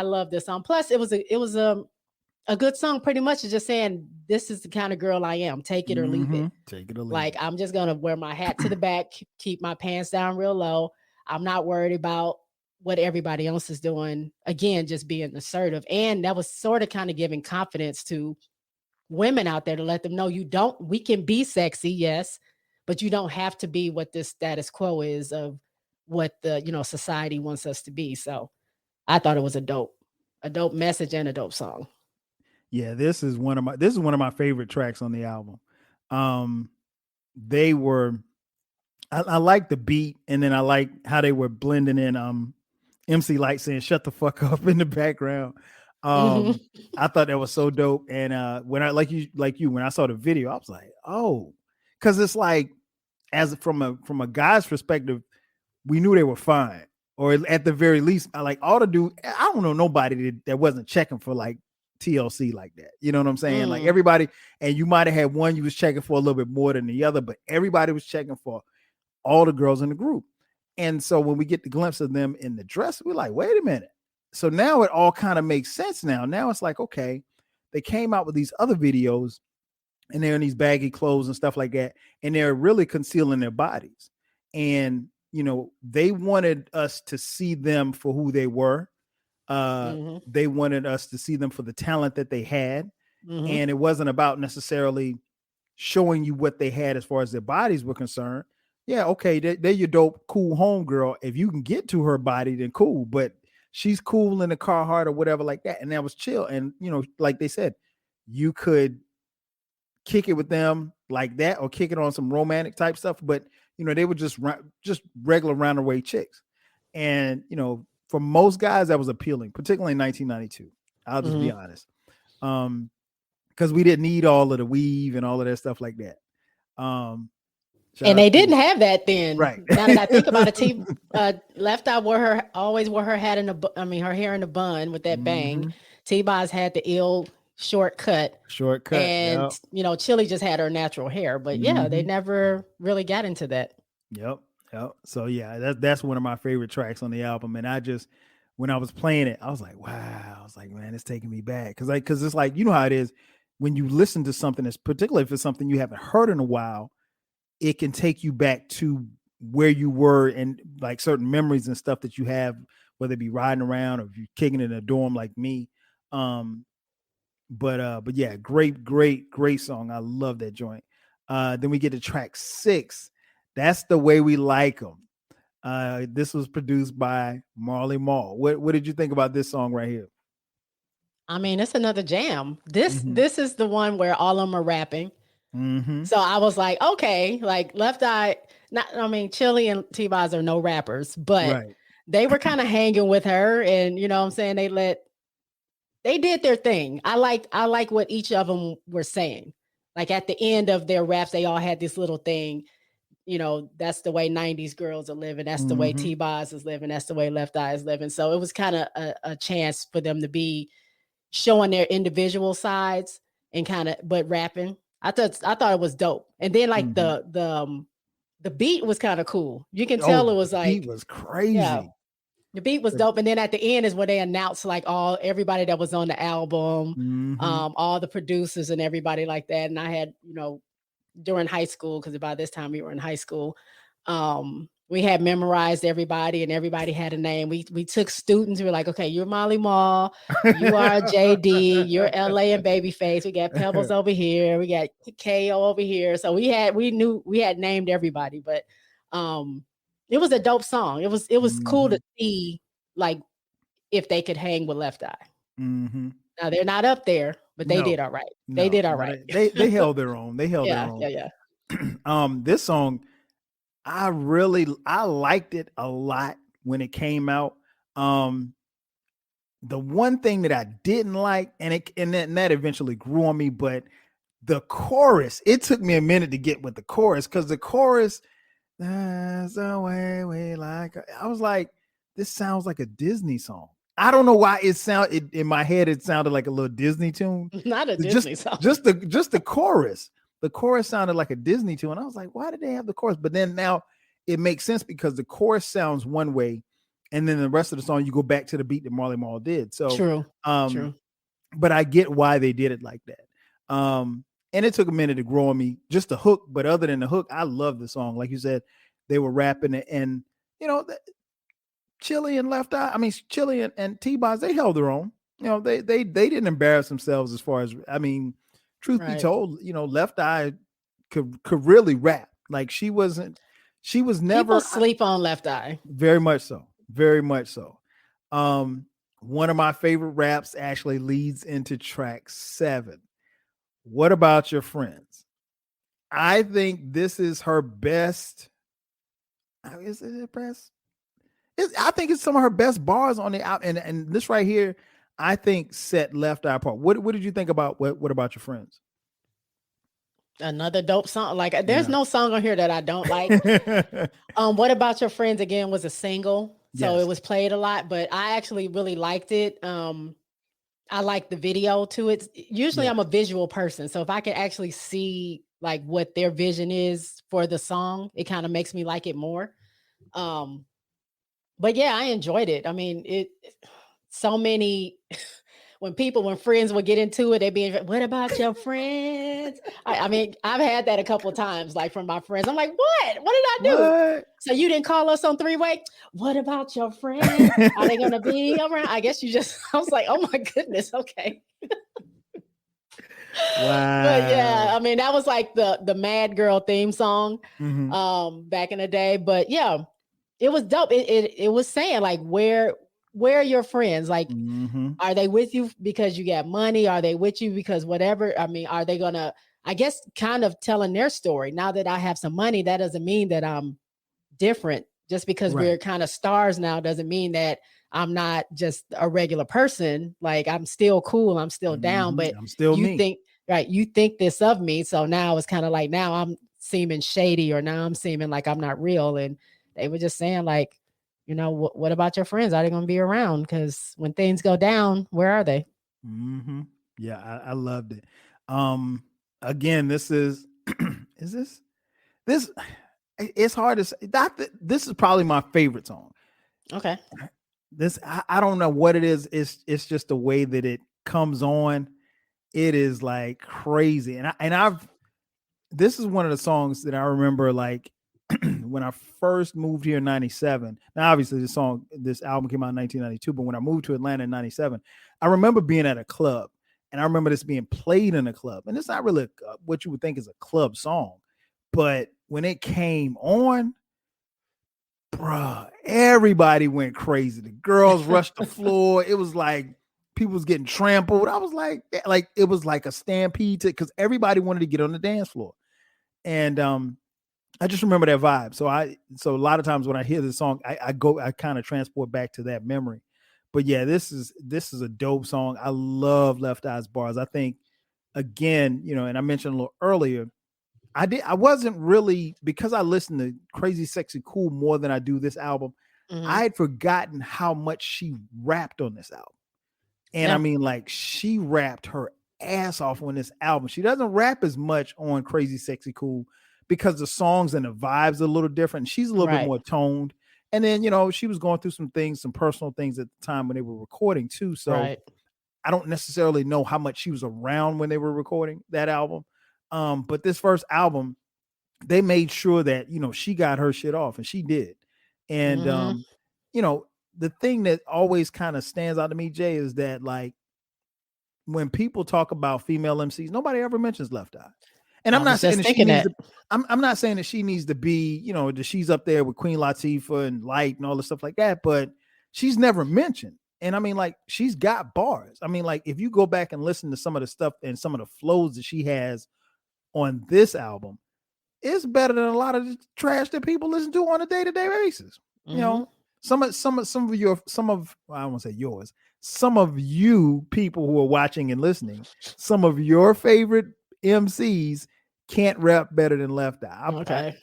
love this song. Plus it was a good song. Pretty much it's just saying this is the kind of girl I am. Take it or leave it. Take it or leave Like it. I'm just gonna wear my hat to the back, keep my pants down real low. I'm not worried about what everybody else is doing. Again, just being assertive. And that was sort of kind of giving confidence to women out there to let them know we can be sexy, yes, but you don't have to be what this status quo is of what the, you know, society wants us to be. So I thought it was a dope message and a dope song. Yeah, this is one of my favorite tracks on the album. They were I like the beat, and then I like how they were blending in MC Light saying shut the fuck up in the background. I thought that was so dope. And when I like you when I saw the video, I was like, oh, because it's like, as from a guy's perspective, we knew they were fine, or at the very least, I don't know nobody that wasn't checking for like TLC like that. You know what I'm saying? Like everybody, and you might have had one you was checking for a little bit more than the other, but everybody was checking for all the girls in the group. And so when we get the glimpse of them in the dress, we're like, wait a minute. So now it all kind of makes sense now. Now it's like, okay, they came out with these other videos and they're in these baggy clothes and stuff like that. And they're really concealing their bodies. And, you know, they wanted us to see them for who they were. They wanted us to see them for the talent that they had. And it wasn't about necessarily showing you what they had as far as their bodies were concerned. Yeah, okay, they're your dope, cool homegirl. If you can get to her body, then cool. But she's cool in the Carhartt or whatever like that. And that was chill. And, you know, like they said, you could kick it with them like that or kick it on some romantic type stuff. But, you know, they were just regular round-the-way chicks. And, you know, for most guys, that was appealing, particularly in 1992. I'll just be honest. Because we didn't need all of the weave and all of that stuff like that. And they didn't have that then. Right. Now that I think about it, Left Eye always wore her hat her hair in a bun with that bang. T-Boz had the ill shortcut. And you know, Chili just had her natural hair. But yeah, they never really got into that. Yep. So yeah, that's one of my favorite tracks on the album. And when I was playing it, I was like, wow. I was like, man, it's taking me back. Cause it's like, you know how it is when you listen to something that's, particularly if it's something you haven't heard in a while, it can take you back to where you were and like certain memories and stuff that you have, whether it be riding around or if you're kicking in a dorm like me. But yeah, great song. I love that joint. Then we get to track 6. That's The Way We Like 'Em. This was produced by Marley Marl. What did you think about this song right here? I mean, it's another jam. This is the one where all of them are rapping. So I was like, okay, like Left Eye, Chili and T-Boz are no rappers, but they were kind of hanging with her, and you know what I'm saying, they did their thing. I like what each of them were saying. Like at the end of their raps, they all had this little thing, you know, that's the way 90s girls are living. That's the way T-Boz is living. That's the way Left Eye is living. So it was kind of a chance for them to be showing their individual sides and but rapping. I thought it was dope. And then like the the beat was kind of cool. You can Oh, tell it was the beat like, was yeah, crazy. the beat was dope. And then at the end is where they announced like everybody that was on the album, all the producers and everybody like that. And I had, during high school, because by this time we were in high school, we had memorized everybody and everybody had a name. We took students. We were like, okay, you're Molly Mall, you are JD, you're LA and Babyface. We got Pebbles over here, we got KO over here. So we had named everybody, but it was a dope song. It was cool to see like if they could hang with Left Eye. Now they're not up there, but they did all right. They did all right. They held their own. They held their own. Yeah. This song, I liked it a lot when it came out. The one thing that I didn't like, and that eventually grew on me, but the chorus, it took me a minute to get with the chorus, because the chorus, that's the way we like it. I was like, this sounds like a Disney song. I don't know why in my head it sounded like a little Disney tune. Not a Disney song. Just the chorus. The chorus sounded like a Disney tune. And I was like, why did they have the chorus? But then now it makes sense, because the chorus sounds one way, and then the rest of the song you go back to the beat that Marley Marl did. So true. But I get why they did it like that. And it took a minute to grow on me, just the hook. But other than the hook, I love the song. Like you said, they were rapping it, and Chili and Left Eye, Chili and T-Boz, they held their own. They didn't embarrass themselves as far as, truth be told, Left Eye could really rap. Like she was never. People sleep on Left Eye. Very much so. Very much so. One of my favorite raps actually leads into track 7. What About Your Friends? I think this is her best. Is it her best? I think it's some of her best bars on the out, and this right here, I think set Left Eye apart. What did you think about what About Your Friends? Another dope song. Like there's no song on here that I don't like. What About Your Friends again was a single, so it was played a lot, but I actually really liked it. I like the video to it. Usually I'm a visual person, so if I can actually see like what their vision is for the song, it kind of makes me like it more. But yeah, I enjoyed it. So many when friends would get into it, they'd be, what about your friends? I've had that a couple of times, like from my friends. I'm like, what did I do? What? So you didn't call us on 3-way? What about your friends? Are they gonna be around? I guess I was like, oh my goodness, okay. Wow. But yeah, that was like the Mad Girl theme song back in the day. But yeah, it was dope. It was saying like, where are your friends? Like, are they with you because you got money? Are they with you because whatever? Are they gonna, I guess, kind of telling their story? Now that I have some money, that doesn't mean that I'm different. Just because we're kind of stars now doesn't mean that I'm not just a regular person. Like, I'm still cool. I'm still down, but I'm still me. You think this of me. So now it's kind of like, now I'm seeming shady, or now I'm seeming like I'm not real. And they were just saying like, what about your friends? Are they going to be around? Because when things go down, where are they? Yeah, I loved it. Again, this is, this, it's hard to say. This is probably my favorite song. Okay. This, I don't know what it is. It's just the way that it comes on. It is like crazy. This is one of the songs that I remember, like, when I first moved here in 97. Now, obviously this album came out in 1992, but when I moved to Atlanta in 97, I remember being at a club, and I remember this being played in a club. And it's not really what you would think is a club song, but when it came on, bruh, everybody went crazy. The girls rushed the floor. It was like people was getting trampled. I was like it was like a stampede because everybody wanted to get on the dance floor. And I just remember that vibe. So a lot of times when I hear this song, I kind of transport back to that memory. But yeah, this is a dope song. I love Left Eye's bars. I think, again, and I mentioned a little earlier, I wasn't really, because I listened to Crazy Sexy Cool more than I do this album. I had forgotten how much she rapped on this album. And like, she rapped her ass off on this album. She doesn't rap as much on Crazy Sexy Cool, because the songs and the vibes are a little different. She's a little bit more toned. And then, she was going through some things, some personal things at the time when they were recording too. So I don't necessarily know how much she was around when they were recording that album. But this first album, they made sure that, she got her shit off, and she did. And, the thing that always kind of stands out to me, Jay, is that like when people talk about female MCs, nobody ever mentions Left Eye. And I'm not saying that she needs to, I'm not saying that she needs to be, that she's up there with Queen Latifah and Light and all the stuff like that, but she's never mentioned. And I mean, like, she's got bars. I mean, like, if you go back and listen to some of the stuff and some of the flows that she has on this album, it's better than a lot of the trash that people listen to on a day-to-day basis. Some of you people who are watching and listening, some of your favorite MCs can't rap better than Left Eye.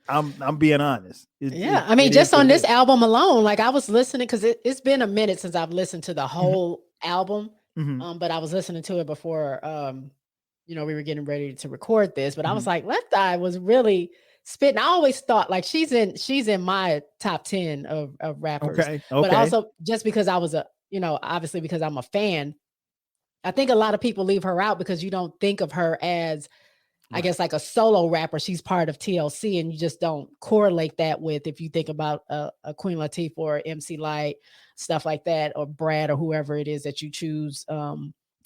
I'm being honest. I mean, just on this album alone, like I was listening because it's been a minute since I've listened to the whole album. But I was listening to it before we were getting ready to record this. But I was like, Left Eye was really spitting. I always thought like she's in my top 10 of rappers. Okay. But also just because I was obviously because I'm a fan, I think a lot of people leave her out because you don't think of her as I guess like a solo rapper. She's part of TLC, and you just don't correlate that with if you think about a Queen Latifah or MC Light, stuff like that, or Brad or whoever it is that you choose or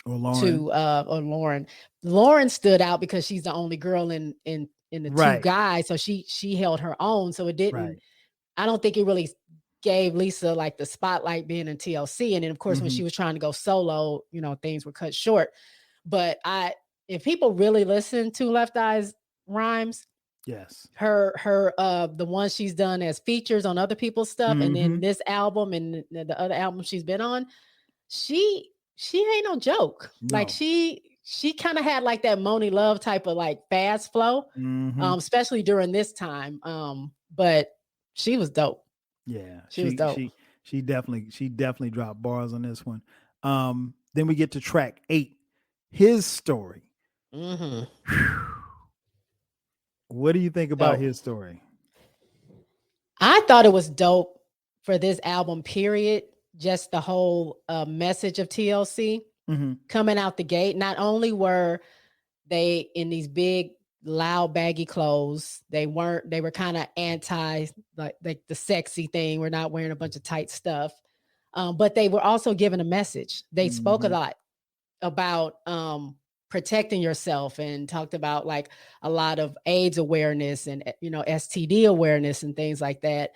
Lauren. Lauren stood out because she's the only girl in the two guys, so she held her own. So it didn't. I don't think it really gave Lisa like the spotlight being in TLC, and then of course when she was trying to go solo, things were cut short. But if people really listen to Left Eye's rhymes, yes, her the ones she's done as features on other people's stuff, and then this album and the other album she's been on, she ain't no joke. No. Like she kind of had like that Moni Love type of like fast flow, especially during this time. But she was dope. Yeah, she was dope. She definitely dropped bars on this one. Then we get to track 8, His Story. What do you think about His Story? I thought it was dope for this album, period. Just the whole message of TLC coming out the gate. Not only were they in these big, loud, baggy clothes, they were kind of anti like the sexy thing. We're not wearing a bunch of tight stuff. But they were also giving a message. They spoke a lot about protecting yourself and talked about like a lot of AIDS awareness and STD awareness and things like that.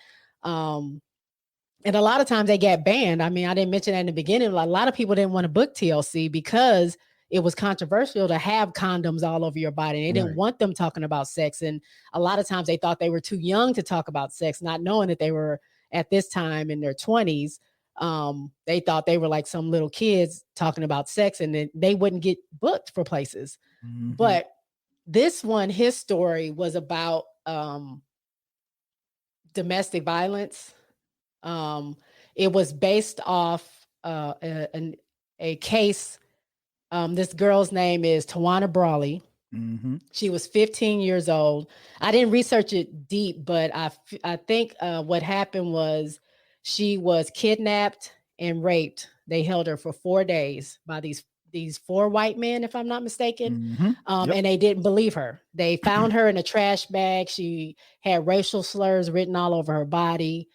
And a lot of times they get banned. I mean, I didn't mention that in the beginning. A lot of people didn't want to book TLC because it was controversial to have condoms all over your body. They didn't want them talking about sex. And a lot of times they thought they were too young to talk about sex, not knowing that they were at this time in their 20s. They thought they were like some little kids talking about sex, and then they wouldn't get booked for places. But this one, His Story, was about domestic violence. It was based off a case. This girl's name is Tawana Brawley. She was 15 years old. I didn't research it deep, but I think what happened was she was kidnapped and raped. They held her for 4 days by these 4 white men, if I'm not mistaken. And they didn't believe her. They found her in a trash bag. She had racial slurs written all over her body.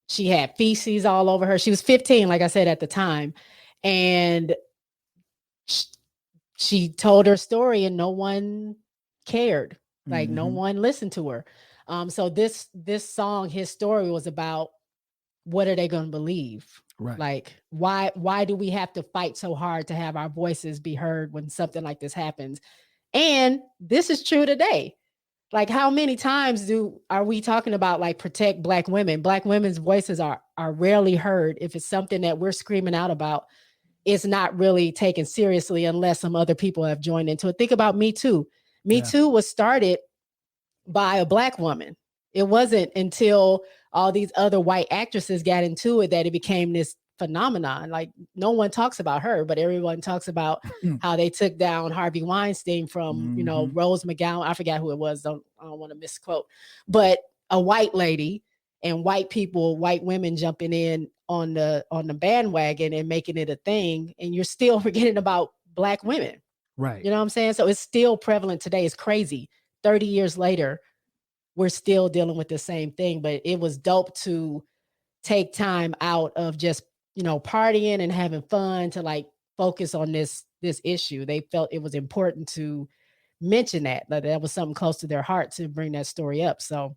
She had feces all over her. She was 15, like I said, at the time. And she told her story and no one cared. Like no one listened to her. So this song, His Story, was about what are they going to believe? Right. Like, why do we have to fight so hard to have our voices be heard when something like this happens? And this is true today. Like, how many times are we talking about like protect Black women? Black women's voices are rarely heard. If it's something that we're screaming out about, it's not really taken seriously unless some other people have joined into it. Think about Me Too. Me Too was started by a Black woman. It wasn't until all these other white actresses got into it that it became this phenomenon. Like no one talks about her, but everyone talks about how they took down Harvey Weinstein from, Rose McGowan. I forgot who it was. I don't want to misquote, but a white lady and white women jumping in on the bandwagon and making it a thing. And you're still forgetting about Black women. Right. You know what I'm saying? So it's still prevalent today. It's crazy. 30 years later, we're still dealing with the same thing, but it was dope to take time out of just, partying and having fun to like focus on this issue. They felt it was important to mention that was something close to their heart to bring that story up. So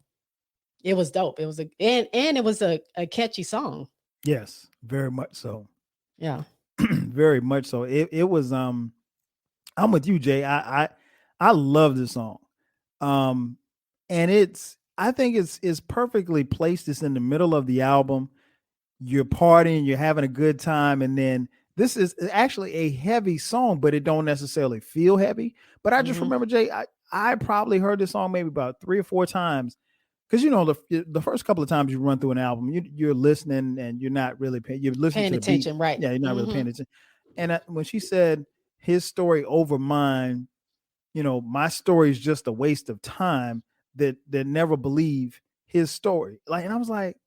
it was dope. It was and it was a catchy song. Yes, very much so. Yeah. Very much so. It was I'm with you, Jay. I love this song. And I think it's perfectly placed. It's in the middle of the album. You're partying, you're having a good time, and then this is actually a heavy song, but it don't necessarily feel heavy. But I just remember, Jay, I probably heard this song maybe about 3 or 4 times. Because the first couple of times you run through an album, you're listening and you're not really you're listening paying to attention, right? Yeah, you're not really paying attention. And when she said his story over mine, my story is just a waste of time. That never believe his story. Like, and I was like,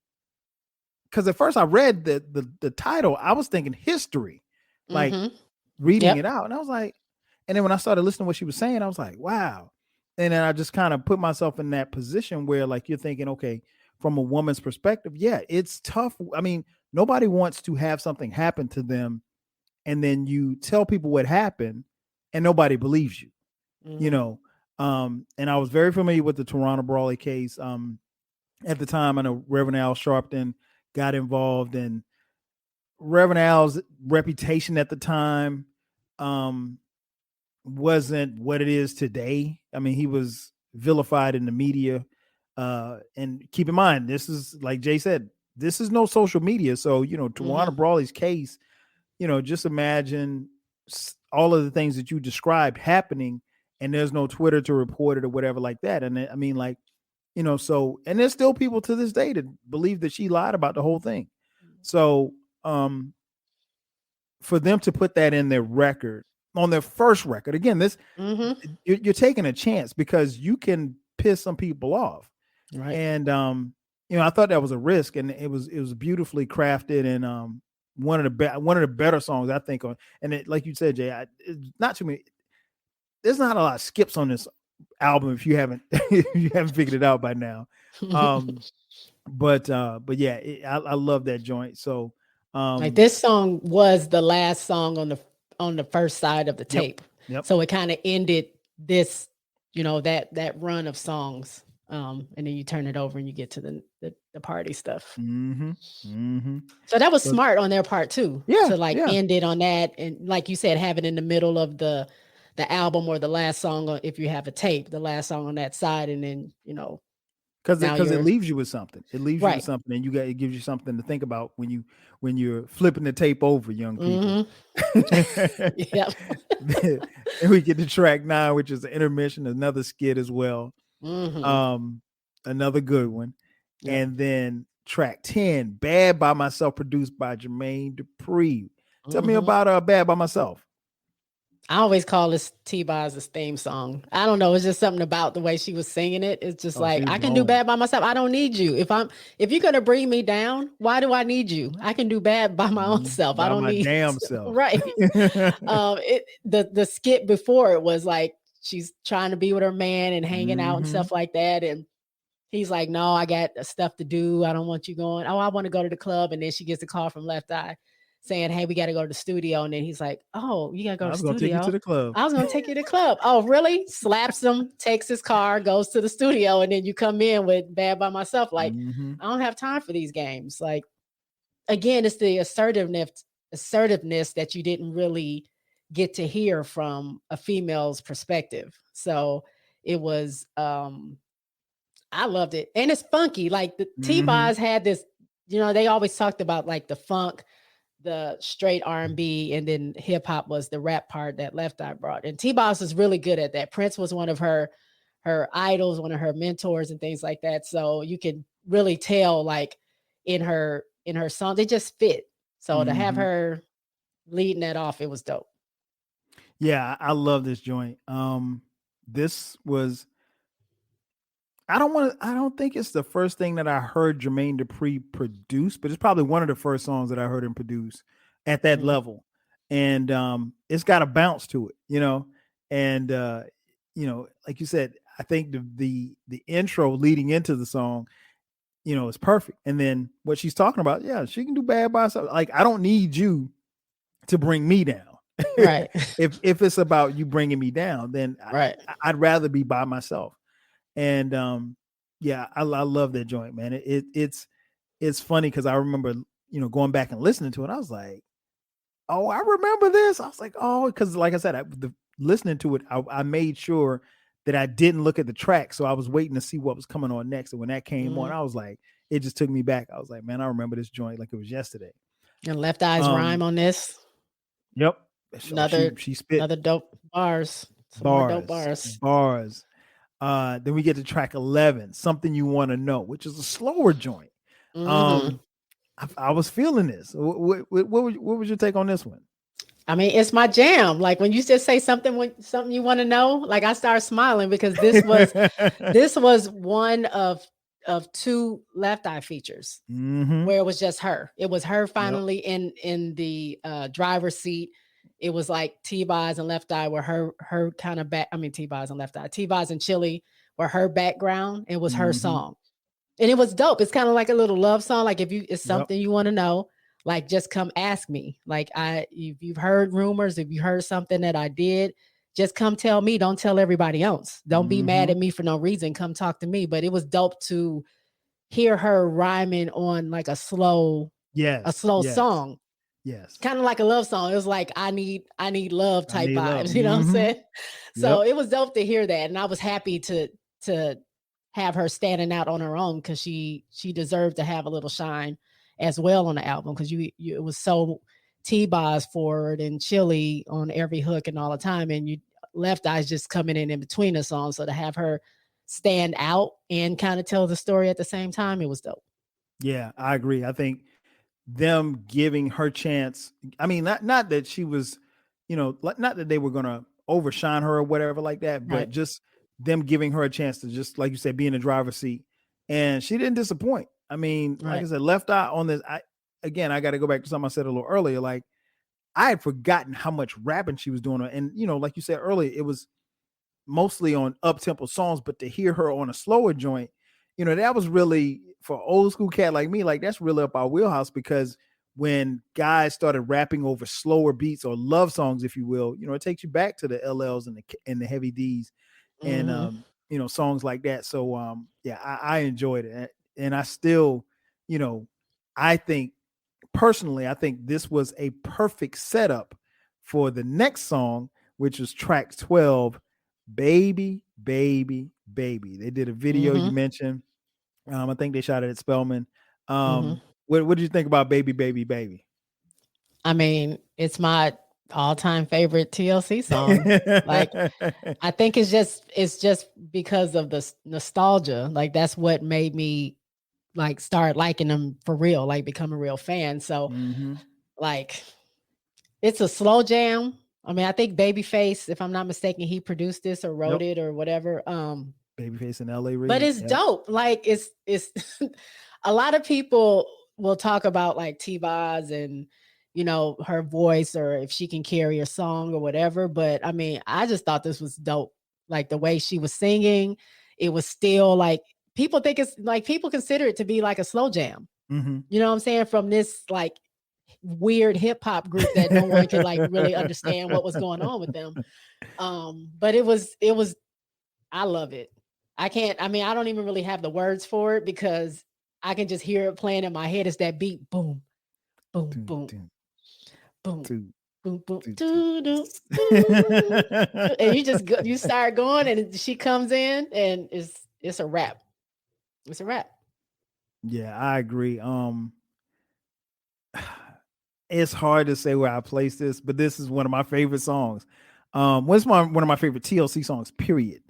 because at first I read the title, I was thinking history, like reading it out, and I was like, and then when I started listening to what she was saying, I was like, wow. And then I just kind of put myself in that position where like you're thinking, okay, from a woman's perspective, yeah, it's tough. I mean, nobody wants to have something happen to them and then you tell people what happened and nobody believes you, and I was very familiar with the Toronto Brawley case. At the time, I know Reverend Al Sharpton got involved, and Reverend Al's reputation at the time, wasn't what it is today. I mean, he was vilified in the media. And keep in mind, this is, like Jay said, this is no social media. So, Tawana Brawley's case, just imagine all of the things that you described happening and there's no Twitter to report it or whatever like that. And I mean, like, so, and there's still people to this day that believe that she lied about the whole thing. So, for them to put that in their record, on their first record, again, this you're taking a chance because you can piss some people off, right? And I thought that was a risk, and it was beautifully crafted, and one of the better songs I think on. And like you said, Jay, not too many. There's not a lot of skips on this album if you haven't figured it out by now. But yeah, I love that joint. So like this song was the last song on the first side of the tape. Yep. So it kind of ended this, that run of songs. And then you turn it over and you get to the party stuff. So that was smart on their part too. Yeah. To end it on that. And like you said, have it in the middle of the album or the last song, if you have a tape, the last song on that side. And then, because it leaves you with something. It leaves you right. with something, and it gives you something to think about when you're flipping the tape over, young people. Yep. And we get to track 9, which is an intermission, another skit as well. Another good one. Yep. And then track 10, Bad by Myself, produced by Jermaine Dupri. Tell me about Bad by Myself. I always call this T-Bozz's theme song. I don't know. It's just something about the way she was singing it. It's just like, I can do bad by myself. I don't need you. If you're going to bring me down, why do I need you? I can do bad by my own self. I don't need damn self. Right. The skit before it was like, she's trying to be with her man and hanging out and stuff like that. And he's like, no, I got stuff to do. I don't want you going. Oh, I want to go to the club. And then she gets a call from Left Eye saying, hey, we got to go to the studio. And then he's like, oh, you got to go to the studio. I was going to take you to the club. I was going to take you to the club. Oh, really? Slaps him, takes his car, goes to the studio. And then you come in with Bad by Myself. Like, I don't have time for these games. Like, again, it's the assertiveness that you didn't really get to hear from a female's perspective. So it was, I loved it. And it's funky. Like the T-Boz had this, they always talked about like the funk, the straight R&B, and then hip hop was the rap part that Left Eye brought. And T-Boz is really good at that. Prince was one of her idols, one of her mentors and things like that. So you can really tell like in her song, they just fit. So to have her leading that off, it was dope. Yeah, I love this joint. This was I don't think it's the first thing that I heard Jermaine Dupri produce, but it's probably one of the first songs that I heard him produce at that level. And it's got a bounce to it, you know. And like you said, I think the intro leading into the song, is perfect. And then what she's talking about, yeah, she can do bad by herself. Like, I don't need you to bring me down. Right. if it's about you bringing me down, then right. I'd rather be by myself. And yeah, I love that joint, man. It's funny because I remember, going back and listening to it. I was like, oh, I remember this. I was like, oh, because like I said, listening to it, I made sure that I didn't look at the track. So I was waiting to see what was coming on next. And when that came on, I was like, it just took me back. I was like, man, I remember this joint like it was yesterday. And Left Eye's rhyme on this. Yep. She spit another dope bars. Some more dope bars. Then we get to track 11, Something You Want to Know, which is a slower joint. I was feeling this. What was your take on this one? I mean, it's my jam. Like when you just say something you want to know, like I start smiling because this was one of two Left Eye features where it was just her. It was her finally in the driver's seat. It was like T-Boz and Left Eye were her kind of back. I mean, T-Boz and Left Eye. T-Boz and Chili were her background. It was her song. And it was dope. It's kind of like a little love song. Like if it's something you want to know, like just come ask me. Like if you've heard rumors, if you heard something that I did, just come tell me. Don't tell everybody else. Don't be mad at me for no reason. Come talk to me. But it was dope to hear her rhyming on like a slow song. Yes. Kind of like a love song. It was like, I need love type vibes. You know what I'm saying? So it was dope to hear that. And I was happy to have her standing out on her own because she deserved to have a little shine as well on the album because it was so T-Boz forward and Chili on every hook and all the time, and you Left Eye's just coming in between the songs. So to have her stand out and kind of tell the story at the same time, it was dope. Yeah, I agree. I think them giving her chance. I mean, not that she was, not that they were gonna overshine her or whatever like that, but just them giving her a chance to just, like you said, be in the driver's seat. And she didn't disappoint. I mean, like I said, Left Eye on this. I got to go back to something I said a little earlier. Like I had forgotten how much rapping she was doing. And, like you said earlier, it was mostly on up-tempo songs, but to hear her on a slower joint, that was really, for old school cat like me, like that's really up our wheelhouse because when guys started rapping over slower beats or love songs, if you will, it takes you back to the LLs and the Heavy D's and, songs like that. So, yeah, I enjoyed it. And I still, I think personally, this was a perfect setup for the next song, which was track 12, Baby, Baby, Baby. They did a video you mentioned. I think they shot it at Spelman. What did you think about Baby, Baby, Baby? I mean, it's my all-time favorite TLC song. Like, I think it's just because of the nostalgia. Like, that's what made me like start liking them for real, like become a real fan. So like it's a slow jam. I mean, I think Babyface, if I'm not mistaken, he produced this or wrote it or whatever. Babyface in LA Reid. But it's dope. Like it's a lot of people will talk about like T-Boz and her voice or if she can carry a song or whatever. But I mean, I just thought this was dope. Like the way she was singing, it was still like people think it's like people consider it to be like a slow jam. You know what I'm saying? From this like weird hip hop group that no one could like really understand what was going on with them. But it was I love it. I don't even really have the words for it because I can just hear it playing in my head. It's that beat, boom, boom, boom, boom, boom, boom, doo, doo, and you start going, and she comes in, and it's a wrap. It's a wrap. Yeah, I agree. It's hard to say where I place this, but this is one of my favorite songs. One of my favorite TLC songs, period.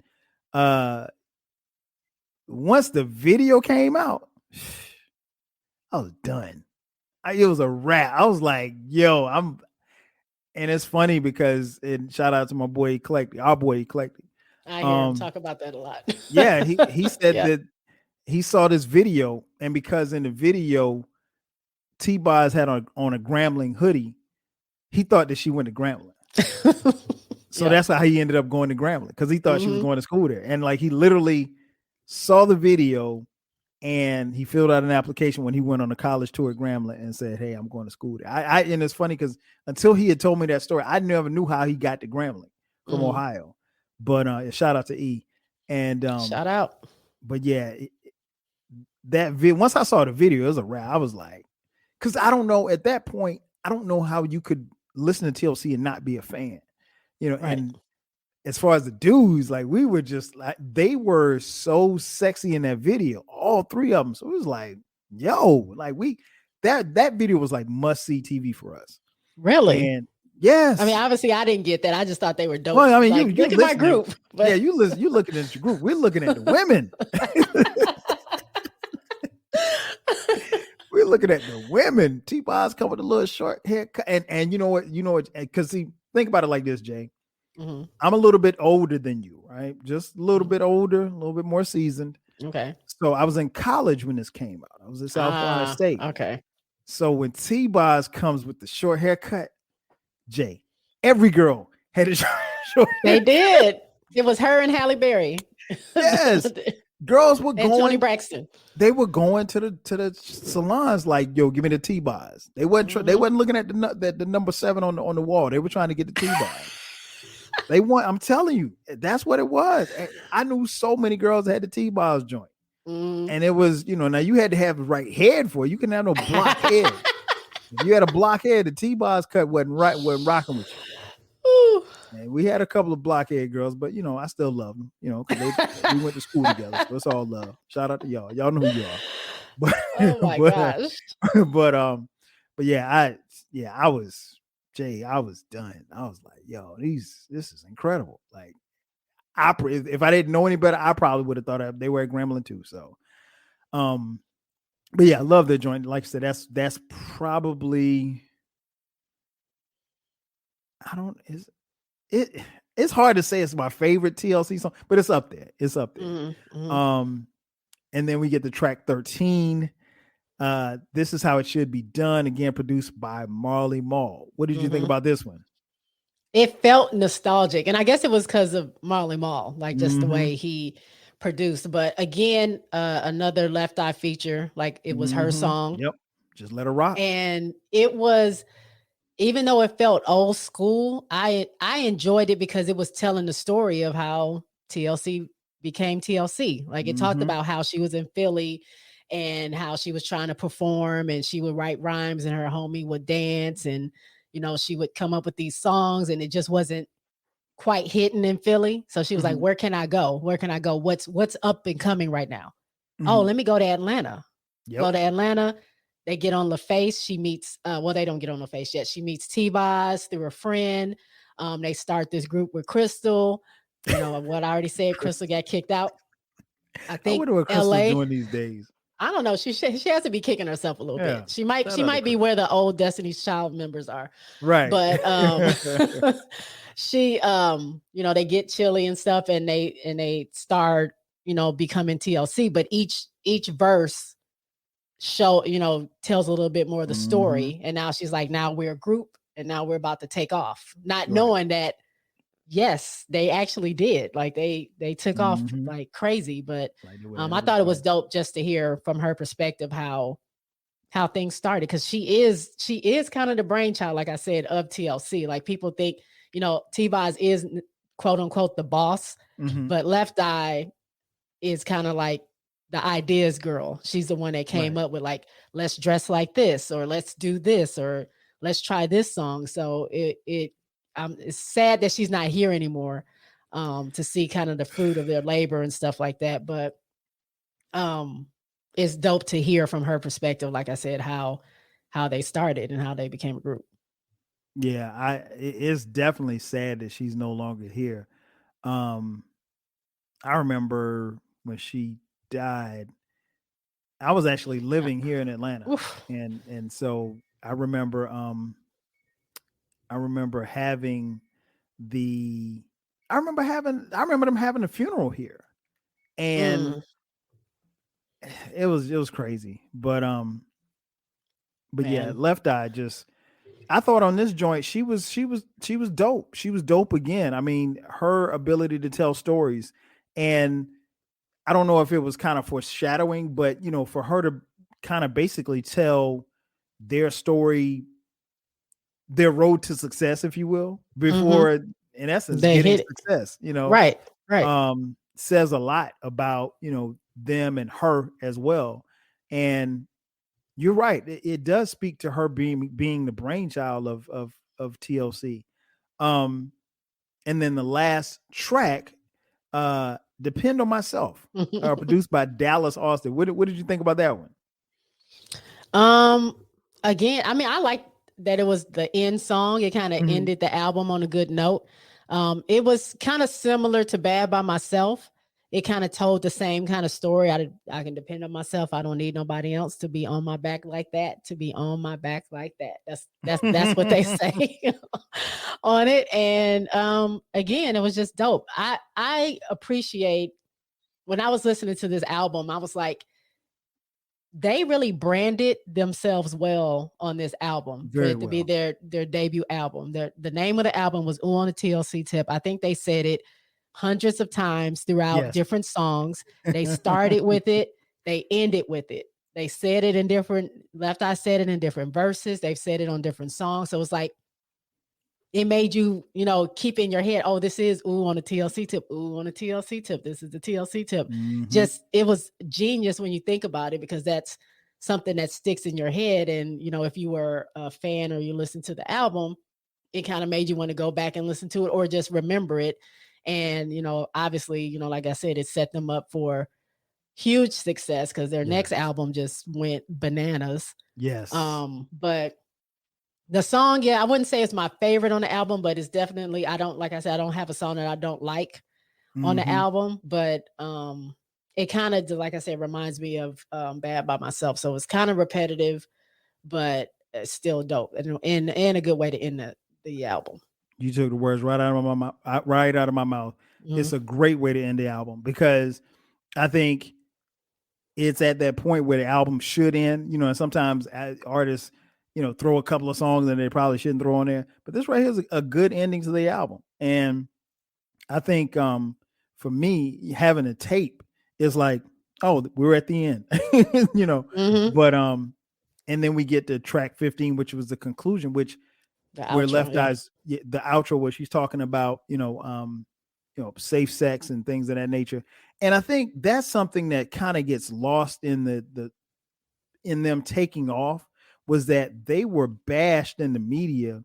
Once the video came out, I was done. it was a wrap. I was like, yo, and it's funny because, and shout out to my boy Eclectic, our boy Eclectic. I hear him talk about that a lot. Yeah, he said Yeah. that he saw this video, and because in the video T-Boz had on a Grambling hoodie, he thought that she went to Grambling. So that's how he ended up going to Grambling, because he thought she was going to school there. And like, he literally saw the video and he filled out an application when he went on a college tour at Grambling and said, hey, I'm going to school there. And it's funny because until he had told me that story, I never knew how he got to Grambling from Ohio. But shout out to E. And shout out. But yeah, once I saw the video, it was a wrap. I was like, because I don't know, at that point, I don't know how you could listen to TLC and not be a fan, you know. Right. And as far as the dudes, like, we were just like, they were so sexy in that video, all three of them. So it was like, yo, like, that video was like must see TV for us. Really? And yes. I mean, obviously I didn't get that. I just thought they were dope. Well, I mean, like, you look at my group. But yeah, you looking at your group. We're looking at the women. We're looking at the women. T-Boz come with a little short haircut. And you know what, because see, think about it like this, Jay. I'm a little bit older than you, right? Just a little bit older, a little bit more seasoned. Okay. So I was in college when this came out. I was at South Carolina State. Okay. So when T-Boz comes with the short haircut, Jay, every girl had a short They did. It was her and Halle Berry. Yes. Girls were going. Toni Braxton. They were going to the salons like, yo, give me the T-Boz. They wasn't they wasn't looking at the number 7 on the wall. They were trying to get the T-Boz. I'm telling you, that's what it was. And I knew so many girls that had the T-Boz joint. And it was, now you had to have the right head for it. You couldn't have no block head. If you had a block head, the T-Boz cut wasn't rocking with you. And we had a couple of blockhead girls, but I still love them, because we went to school together. So it's all love. Shout out to y'all. Y'all know who you are. But, oh my gosh. But yeah, I was done. I was like, yo, this is incredible. Like, if I didn't know any better, I probably would have thought they were at Grambling too. So, but yeah, I love their joint. Like I said, that's probably, it's hard to say it's my favorite TLC song, but it's up there. It's up there. And then we get the track 13. This Is How It Should Be Done, again produced by Marley Marl. What did you think about this one? It felt nostalgic, and I guess it was because of Marley Marl, like just the way he produced. But again, another Left Eye feature, like it was her song. Yep, just let her rock. And it was, even though it felt old school, I enjoyed it because it was telling the story of how TLC became TLC. Like, it talked about how she was in Philly and how she was trying to perform, and she would write rhymes and her homie would dance, and she would come up with these songs and it just wasn't quite hitting in Philly. So she was like, where can I go? Where can I go? What's up and coming right now? Oh, let me go to Atlanta. Go to Atlanta. They get on LaFace. She meets, they don't get on LaFace yet. She meets T-Boz through a friend. They start this group with Crystal. What I already said, Crystal got kicked out. I think wonder what Crystal's LA doing these days. I don't know. She has to be kicking herself a little bit. She might be where the old Destiny's Child members are. Right. But she they get chilly and stuff, and they start, becoming TLC, but each verse tells a little bit more of the story. And now she's like, now we're a group and now we're about to take off, not knowing that yes, they actually did. Like, they took off like crazy. But I thought it was dope just to hear from her perspective how things started, because she is kind of the brainchild, like I said, of TLC. Like, people think T-Boz is quote unquote the boss, but Left Eye is kind of like the ideas girl. She's the one that came up with, like, let's dress like this, or let's do this, or let's try this song. So it's sad that she's not here anymore, to see kind of the fruit of their labor and stuff like that. But it's dope to hear from her perspective, like I said, how they started and how they became a group. Yeah, it's definitely sad that she's no longer here. I remember when she died, I was actually living here in Atlanta, Oof. and so I remember having the I remember them having a funeral here, and Mm, it was crazy. But yeah, man. Left Eye just I thought on this joint she was dope. She was dope again. I mean, her ability to tell stories, and I don't know if it was kind of foreshadowing, but for her to kind of basically tell their story, their road to success, if you will, Hmm. before in essence They getting hit it. success, Right. Right. says a lot about, them and her as well. And you're right. It does speak to her being the brainchild of TLC. Um, and then the last track, Depend on Myself, produced by Dallas Austin. What did you think about that one? Um, again, I mean, I like that it was the end song. It kind of Mhm. ended the album on a good note. It was kind of similar to Bad by Myself. It kind of told the same kind of story. I can depend on myself. I don't need nobody else to be on my back like that, to be on my back like that. That's what they say on it. And again, it was just dope. I appreciate when I was listening to this album, I was like, they really branded themselves well on this album for Very it to be well. their debut album. The name of the album was Ooh on the TLC Tip. I think they said it hundreds of times throughout Yes. different songs. They started with it, they ended with it. They said it in different Left Eye said it in different verses. They've said it on different songs. So it's like it made you, keep in your head, oh, this is Ooh on the TLC Tip. Ooh on the TLC Tip. This is the TLC Tip. Mhm. Just it was genius when you think about it because that's something that sticks in your head. And if you were a fan or you listened to the album, it kind of made you want to go back and listen to it or just remember it. And obviously, like I said, it set them up for huge success because their next Yes. album just went bananas. Yes. But the song, yeah, I wouldn't say it's my favorite on the album, but it's definitely like I said, I don't have a song that I don't like on the Mhm. album, but it kind of, like I said, reminds me of Bad by Myself. So it's kind of repetitive, but it's still dope and a good way to end the album. You took the words right out of my mouth. Right out of my mouth. It's Mhm. a great way to end the album because I think it's at that point where the album should end. And sometimes artists, throw a couple of songs that they probably shouldn't throw on there. But this right here is a good ending to the album. And I think for me, having a tape is like, oh, we're at the end, Mhm. But and then we get to track 15, which was the conclusion, which The where outro, Left yeah. Eyes, the outro, where she's talking about, safe sex and things of that nature. And I think that's something that kind of gets lost in in them taking off, was that they were bashed in the media,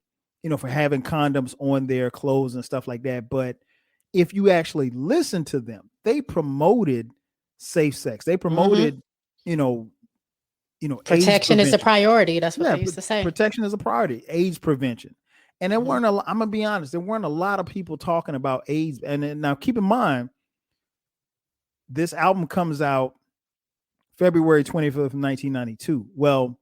for having condoms on their clothes and stuff like that. But if you actually listen to them, they promoted safe sex. They Mhm. promoted, you know, AIDS Protection is a prevention. priority. That's what Yeah, they used to say. protection is a priority. AIDS prevention, and there Mhm. weren't I'm gonna be honest, there weren't a lot of people talking about AIDS. And then, now keep in mind, this album comes out February 25th, 1992. Well,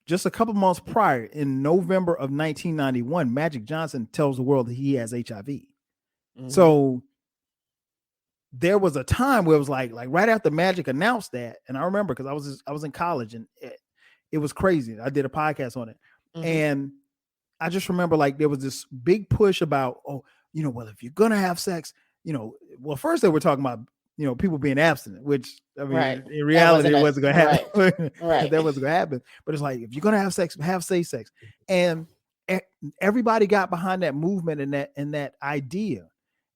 just a couple months prior, in November of 1991, Magic Johnson tells the world that he has HIV. Mhm. So there was a time where it was like right after Magic announced that, and I remember because I was in college, and it was crazy. I did a podcast on it, Mhm. and I just remember like there was this big push about, oh, well, if you're gonna have sex, well, first they were talking about, people being abstinent, which I Right. mean, in That reality, wasn't it a wasn't gonna right. happen. Right. That wasn't gonna happen. But it's like, if you're gonna have sex, have safe sex, and e- everybody got behind that movement and that idea.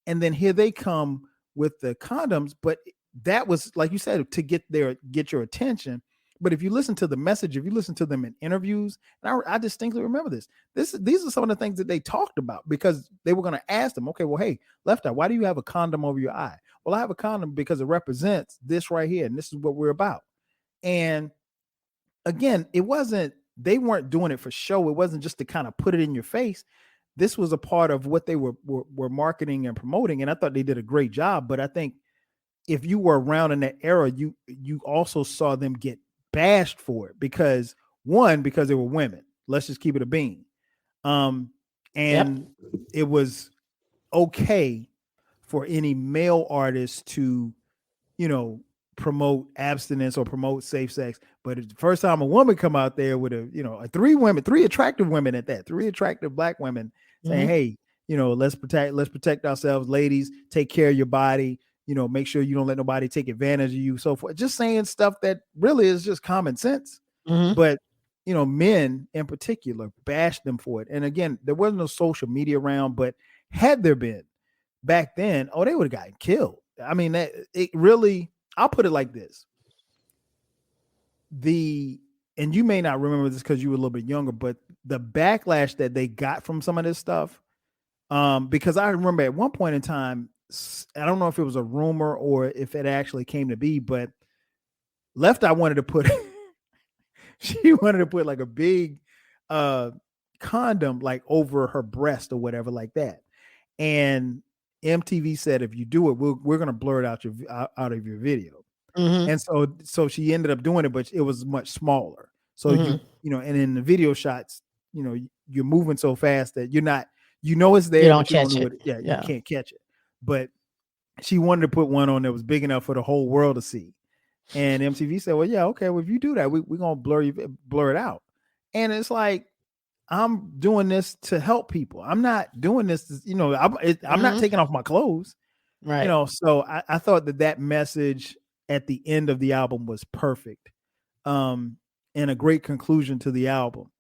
And then here they come with the condoms, but that was, like you said, to get your attention. But if you listen to the message, if you listen to them in interviews, and I distinctly remember these are some of the things that they talked about, because they were going to ask them, okay, well, hey, Left Eye, why do you have a condom over your eye? Well, I have a condom because it represents this right here, and this is what we're about. And again, they weren't doing it for show. It wasn't just to kind of put it in your face. This was a part of what they were marketing and promoting, and I thought they did a great job. But I think if you were around in that era, you also saw them get bashed for it because they were women. Let's just keep it a bean. And it was okay for any male artist to, promote abstinence or promote safe sex. But it's the first time a woman come out there with three attractive women at that, three attractive black women saying, hey, let's protect ourselves, ladies, take care of your body, make sure you don't let nobody take advantage of you, so forth. Just saying stuff that really is just common sense. But, men in particular bashed them for it. And again, there wasn't no social media around, but had there been back then, they would have gotten killed. I mean, I'll put it like this. And you may not remember this because you were a little bit younger, but the backlash that they got from some of this stuff, because I remember at one point in time, I don't know if it was a rumor or if it actually came to be, but Left Eye wanted to put, she wanted to put like a big condom like over her breast or whatever like that. And MTV said, if you do it, we're going to blur it out of your video. And so she ended up doing it, but it was much smaller. So and in the video shots, you're moving so fast that you're not, it's there. You don't catch it. You can't catch it. But she wanted to put one on that was big enough for the whole world to see. And MTV said, well, yeah, okay. Well, if you do that, we're going to blur it out. And it's like, I'm doing this to help people. I'm not doing this to, I'm not taking off my clothes. Right. So I thought that message at the end of the album was perfect. And a great conclusion to the album.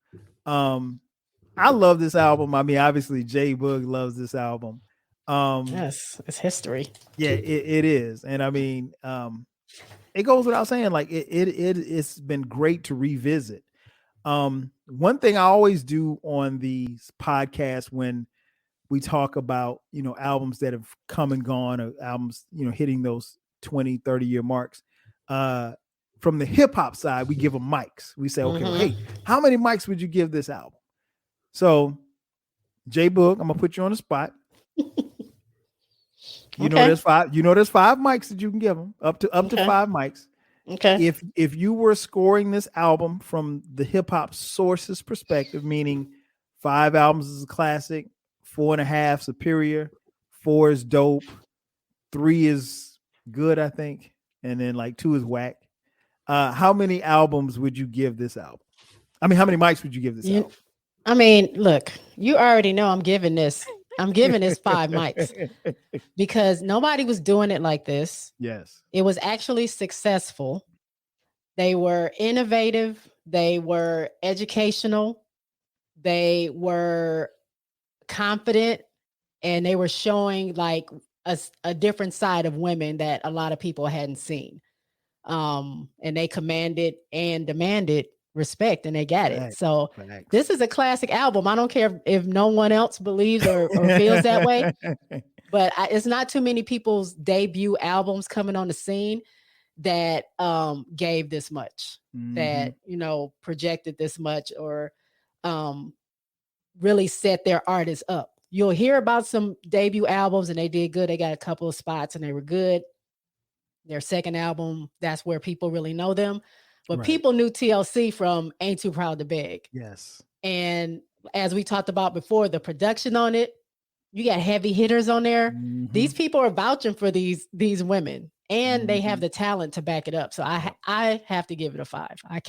I love this album. I mean, obviously JBoog loves this album. Yes, it's history. Yeah, it is. And I mean, it goes without saying, like it's been great to revisit. One thing I always do on these podcasts when we talk about, albums that have come and gone, or albums, hitting those 20, 30-year marks, from the hip hop side, we give them mics. We say, okay, well, hey, how many mics would you give this album? So JBoog, I'm gonna put you on the spot. There's 5 mics that you can give them, up to 5 mics. Okay. If you were scoring this album from the hip hop sources perspective, meaning 5 albums is a classic, 4.5 superior, 4 is dope, 3 is good, I think, and then like 2 is whack. How many albums would you give this album? I mean, how many mics would you give this album? I mean, look, you already know I'm giving this 5 mics because nobody was doing it like this. Yes. It was actually successful. They were innovative. They were educational. They were confident, and they were showing like a different side of women that a lot of people hadn't seen. And they commanded and demanded respect, and they got it. So this is a classic album. I don't care if no one else believes or feels that way, but it's not too many people's debut albums coming on the scene that gave this much, that projected this much, or really set their artists up. You'll hear about some debut albums and they did good. They got a couple of spots and they were good. Their second album, that's where people really know them. But people knew TLC from Ain't Too Proud to Beg. Yes. And as we talked about before, the production on it, you got heavy hitters on there. These people are vouching for these women, and they have the talent to back it up. So I have to give it a 5. I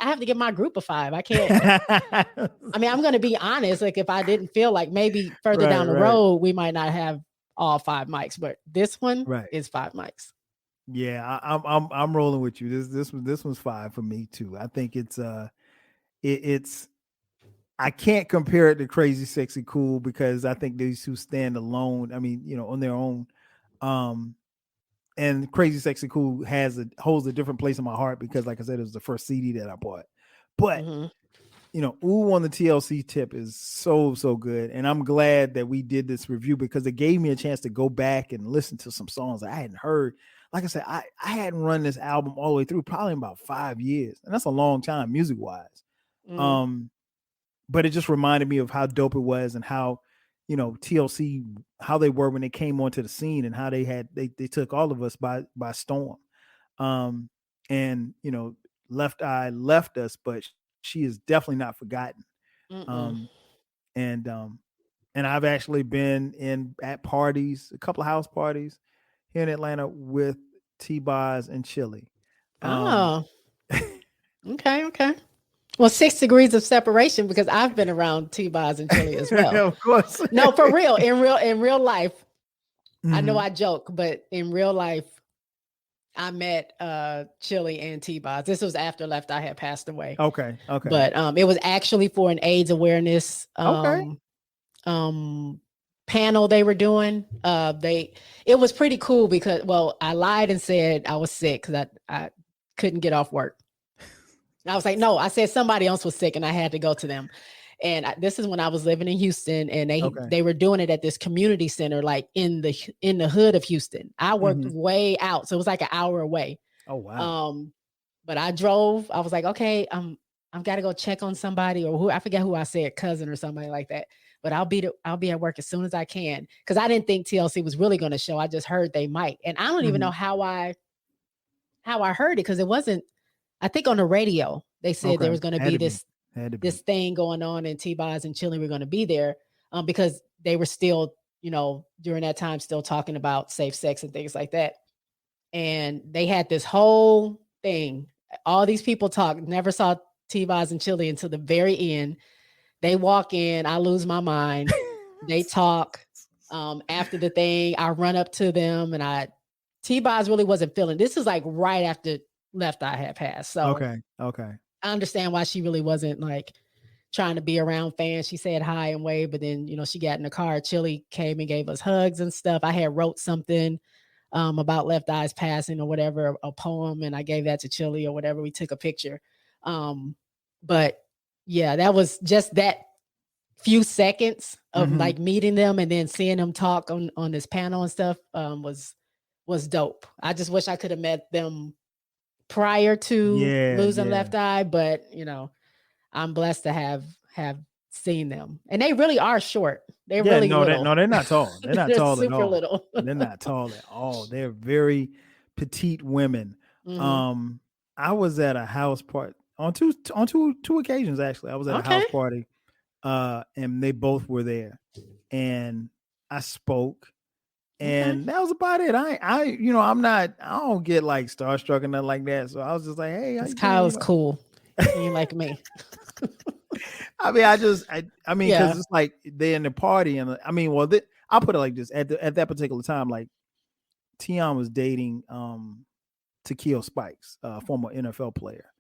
have to give my group a 5. I can't. I mean, I'm going to be honest. Like, if I didn't feel like maybe further down the road, we might not have all 5 mics, but this one is 5 mics. Yeah, I'm rolling with you. This one's 5 for me too. I think it's I can't compare it to Crazy Sexy Cool because I think these two stand alone. I mean, on their own. And Crazy Sexy Cool holds a different place in my heart because, like I said, it was the first CD that I bought. But Ooh on the TLC Tip is so good, and I'm glad that we did this review because it gave me a chance to go back and listen to some songs I hadn't heard. Like I said, I hadn't run this album all the way through probably about 5 years, and that's a long time music wise. But it just reminded me of how dope it was and how TLC, how they were when they came onto the scene and how they took all of us by storm. And Left Eye left us, but she is definitely not forgotten. Um, and I've actually been at parties, a couple of house parties here in Atlanta with T-Boz and Chili. Oh, okay. Well, 6 degrees of separation because I've been around T-Boz and Chili as well. Of course. No, for real. In real life, I know Mhm. I joke, but in real life, I met Chili and T-Boz. This was after Left Eye had passed away. Okay. But it was actually for an AIDS awareness panel they were doing. It was pretty cool because, well, I lied and said I was sick because I couldn't get off work. I was like, no, I said somebody else was sick and I had to go to them. And this is when I was living in Houston, and they were doing it at this community center, like in the hood of Houston. I worked way out, so it was like an hour away. Oh wow. But I drove. I was like, okay, I've got to go check on somebody, or who, I forget who I said, cousin or somebody like that. But I'll be at work as soon as I can, because I didn't think TLC was really going to show. I just heard they might, and I don't even know how I heard it, because it wasn't. I think on the radio they said there was going to be this thing going on, and T-Boz and Chili were going to be there, because they were still, during that time, still talking about safe sex and things like that. And they had this whole thing. All these people never saw T-Boz and Chili until the very end. They walk in, I lose my mind. They talk. After the thing, I run up to them, and T-Boz really wasn't feeling. This is like right after Left Eye had passed. So okay. I understand why she really wasn't like trying to be around fans. She said hi and wave, but then, she got in the car. Chili came and gave us hugs and stuff. I had wrote something about Left Eye's passing or whatever, a poem, and I gave that to Chili or whatever. We took a picture. But yeah, that was just that few seconds of like meeting them and then seeing them talk on this panel and stuff was dope. I just wish I could have met them prior to losing Left Eye, but I'm blessed to have seen them, and they really are short. They're really little. They're not tall. They're not tall super at all. Little. They're not tall at all. They're very petite women. I was at a house party on two occasions, actually. I was at a house party, and they both were there, and I spoke. And that was about it. I don't get like starstruck and nothing like that. So I was just like, hey, Kyle's cool. You like me. I mean, because it's like they're in the party, and I'll put it like this: at that particular time, like Tion was dating Takeo Spikes, former NFL player,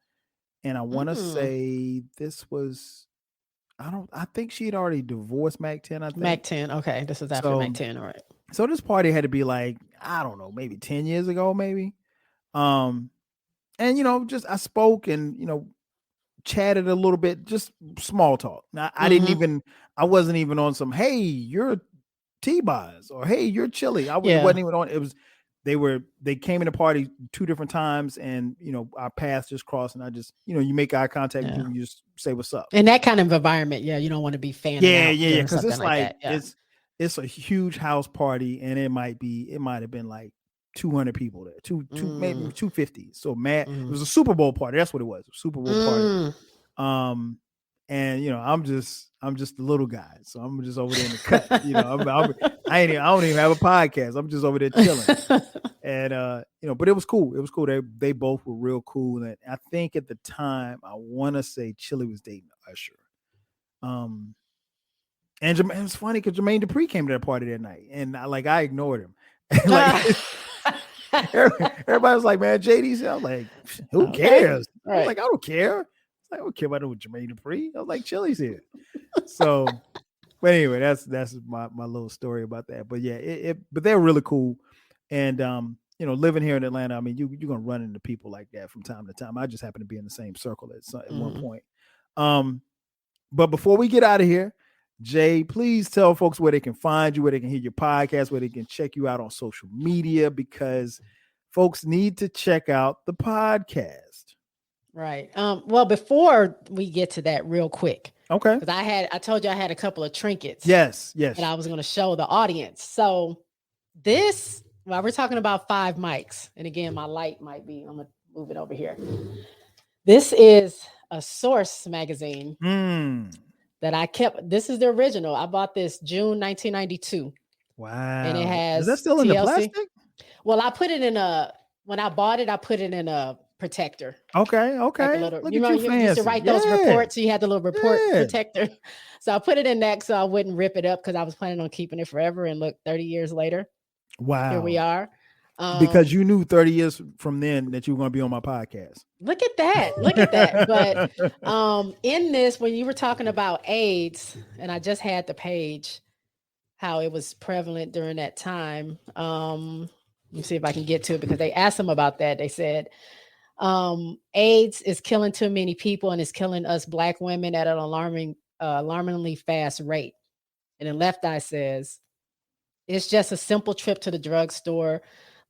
and I want to say this was. I think she had already divorced Mac 10. I think Mac 10. Okay, this is after Mac 10. All right. So this party had to be like, I don't know, maybe 10 years ago, maybe. And just I spoke and chatted a little bit, just small talk. Now, I wasn't even on some, hey, you're T-Boz, or hey, you're Chili. I wasn't even on. It was they came in the party 2 different times, and our paths just crossed, and I just you make eye contact with people, you just say what's up. In that kind of environment, you don't want to be fanning out. Yeah, because it's like it's a huge house party, and it might have been like 200 people there, maybe 250. So it was a Super Bowl party. That's what it was, a Super Bowl party. And I'm just the little guy, so I'm just over there in the cut. I don't even have a podcast. I'm just over there chilling. And but it was cool. It was cool. They both were real cool. And I think at the time, I want to say Chili was dating Usher. And it was funny because Jermaine Dupri came to that party that night, and I ignored him. Everybody was like, "Man, JD's." I was like, "Who cares?" I was like, "I don't care. I don't care about Jermaine Dupri." I was like, "Chili's here." So, but anyway, that's my little story about that. But yeah, but they're really cool, and living here in Atlanta, I mean, you're gonna run into people like that from time to time. I just happen to be in the same circle at one point. But before we get out of here, Jay, please tell folks where they can find you, where they can hear your podcast, where they can check you out on social media, because folks need to check out the podcast. Right. Well, before we get to that real quick, Okay. Because I told you I had a couple of trinkets. Yes. That I was going to show the audience. So while we're talking about 5 mics, and again, my light might be, I'm going to move it over here. This is a Source magazine that I kept. This is the original. I bought this June 1992. Wow. And it has Is that still in TLC? the plastic? Well, when I bought it, I put it in a protector. Okay. Like a little, Look you at know, you used to write those reports. So you had the little report protector. So I put it in that so I wouldn't rip it up because I was planning on keeping it forever. And look, 30 years later. Wow. Here we are. Because you knew 30 years from then that you were going to be on my podcast. Look at that. Look at that. But in this, when you were talking about AIDS, and I just had the page, how it was prevalent during that time. Let me see if I can get to it because they asked them about that. They said, AIDS is killing too many people and it's killing us Black women at an alarmingly fast rate. And then Left Eye says, it's just a simple trip to the drugstore,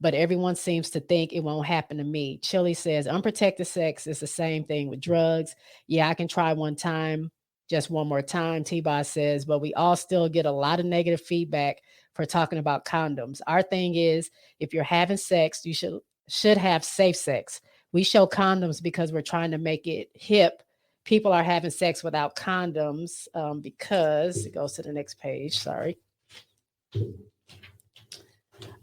but everyone seems to think it won't happen to me. Chili says, unprotected sex is the same thing with drugs. Yeah, I can try one time, just one more time. T-Boz says, but we all still get a lot of negative feedback for talking about condoms. Our thing is, if you're having sex, you should have safe sex. We show condoms because we're trying to make it hip. People are having sex without condoms because it goes to the next page. Sorry.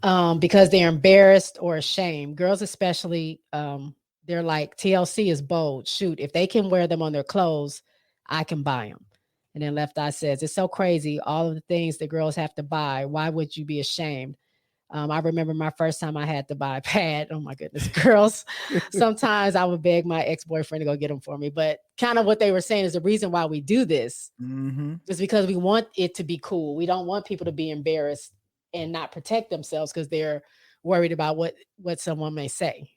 Because they're embarrassed or ashamed. Girls especially, they're like, TLC is bold. Shoot, if they can wear them on their clothes, I can buy them. And then Left Eye says, it's so crazy, all of the things the girls have to buy. Why would you be ashamed? I remember my first time I had to buy a pad. Oh my goodness, girls. Sometimes I would beg my ex-boyfriend to go get them for me. But kind of what they were saying is the reason why we do this is because we want it to be cool. We don't want people to be embarrassed and not protect themselves because they're worried about what someone may say.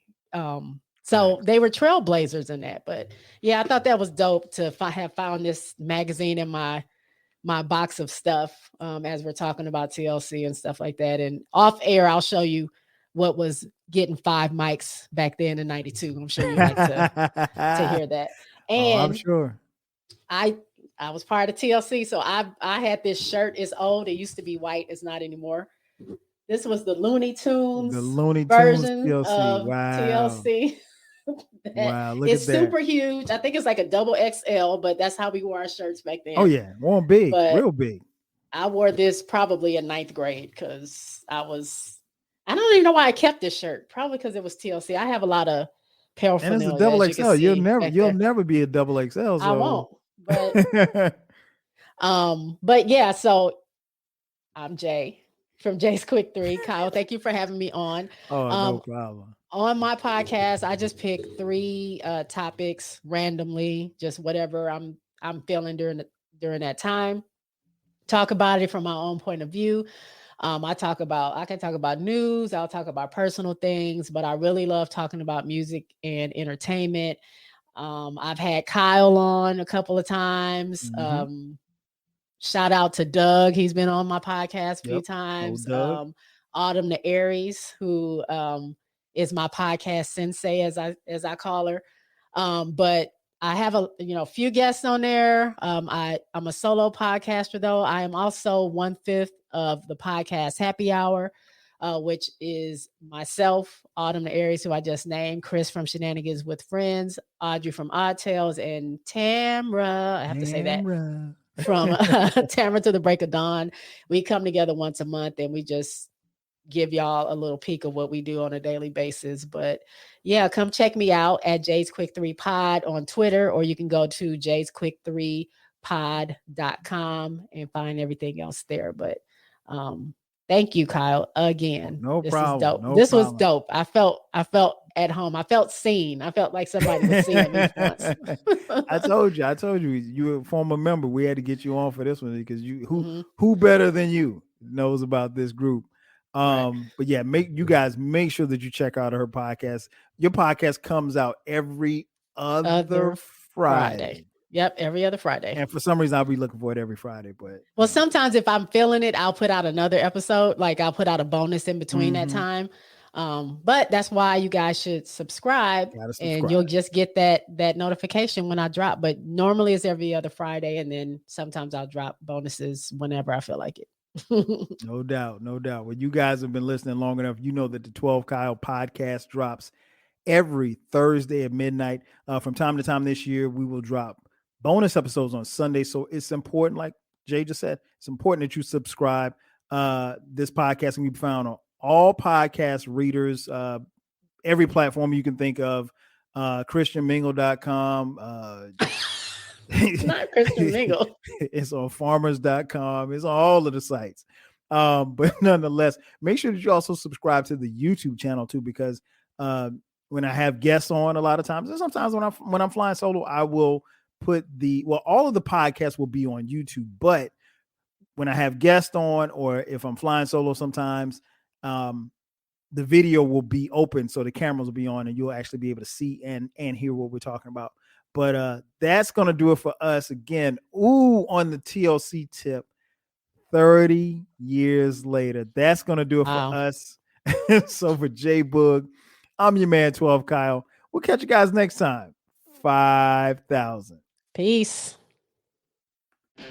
So they were trailblazers in that. But yeah, I thought that was dope to have found this magazine in my box of stuff as we're talking about TLC and stuff like that. And off air, I'll show you what was getting 5 mics back then in 92. I'm sure you like to hear that. And I'm sure. I was part of TLC. So I had this shirt. It's old. It used to be white. It's not anymore. This was the Looney Tunes version TLC. of TLC. Wow, look it's at that. Super huge. I think it's like a double XL, but that's how we wore our shirts back then. Oh yeah, one big, real big. I wore this probably in 9th grade because I don't even know why I kept this shirt. Probably because it was TLC. I have a lot of paraphernalia. And it's a double XL. You'll never be a double XL. So. I won't. But yeah, so I'm Jay from Jay's Quick 3. Kyle, thank you for having me on. Oh, no problem. On my podcast, I just pick 3 topics randomly, just whatever I'm feeling during that time. Talk about it from my own point of view. I can talk about news. I'll talk about personal things, but I really love talking about music and entertainment. I've had Kyle on a couple of times. Shout out to Doug. He's been on my podcast a few times. Autumn the Aries, who is my podcast sensei, as I call her. But I have a few guests on there. I'm a solo podcaster though. I am also 1/5 of the podcast Happy Hour, which is myself, Autumn the Aries, who I just named, Chris from Shenanigans with Friends, Audrey from Odd Tales, and Tamra. I have to say that from Tamra to the Break of Dawn. We come together once a month and we just give y'all a little peek of what we do on a daily basis. But yeah, come check me out at Jay's Quick 3 Pod on Twitter, or you can go to jaysquick3pod.com and find everything else there. But thank you, Kyle, again. No problem. This was dope. I felt at home. I felt seen. I felt like somebody was seeing me once. I told you, you a former member. We had to get you on for this one because who better than you knows about this group. But yeah, make sure that you check out her podcast. Your podcast comes out every other Friday. Yep, every other Friday. And for some reason, I'll be looking for it every Friday. But sometimes if I'm feeling it, I'll put out another episode. Like I'll put out a bonus in between that time. But that's why you guys should subscribe, and you'll just get that notification when I drop. But normally it's every other Friday, and then sometimes I'll drop bonuses whenever I feel like it. No doubt. Well, you guys have been listening long enough. You know that the 12 Kyle podcast drops every Thursday at midnight. From time to time this year, we will drop bonus episodes on Sunday. So it's important, like Jay just said, it's important that you subscribe. This podcast can be found on all podcast readers, every platform you can think of, christianmingle.com. It's not Christian Mingle. It's on farmers.com. It's on all of the sites. But nonetheless, make sure that you also subscribe to the YouTube channel too, because when I have guests on a lot of times, and sometimes when I'm flying solo, I will put all of the podcasts will be on YouTube, but when I have guests on, or if I'm flying solo sometimes, the video will be open. So the cameras will be on and you'll actually be able to see and hear what we're talking about. But that's going to do it for us again. On the TLC tip, 30 years later, that's going to do it for us. So for JBoog, I'm your man, 12 Kyle. We'll catch you guys next time. 5,000. Peace.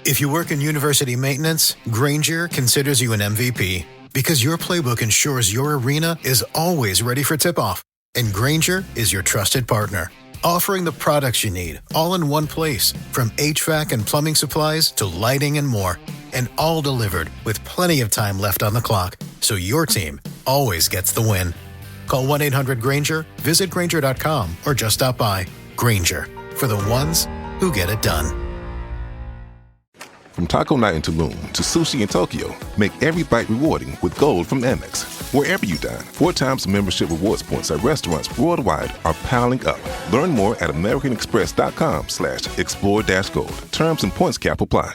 If you work in university maintenance, Grainger considers you an MVP because your playbook ensures your arena is always ready for tip-off. And Grainger is your trusted partner, offering the products you need all in one place, from HVAC and plumbing supplies to lighting and more, and all delivered with plenty of time left on the clock, so your team always gets the win. Call 1-800-GRAINGER, visit Grainger.com, or just stop by. Grainger, for the ones who get it done. From taco night in Tulum to sushi in Tokyo, make every bite rewarding with gold from Amex. Wherever you dine, 4 times the membership rewards points at restaurants worldwide are piling up. Learn more at americanexpress.com/explore-gold. Terms and points cap apply.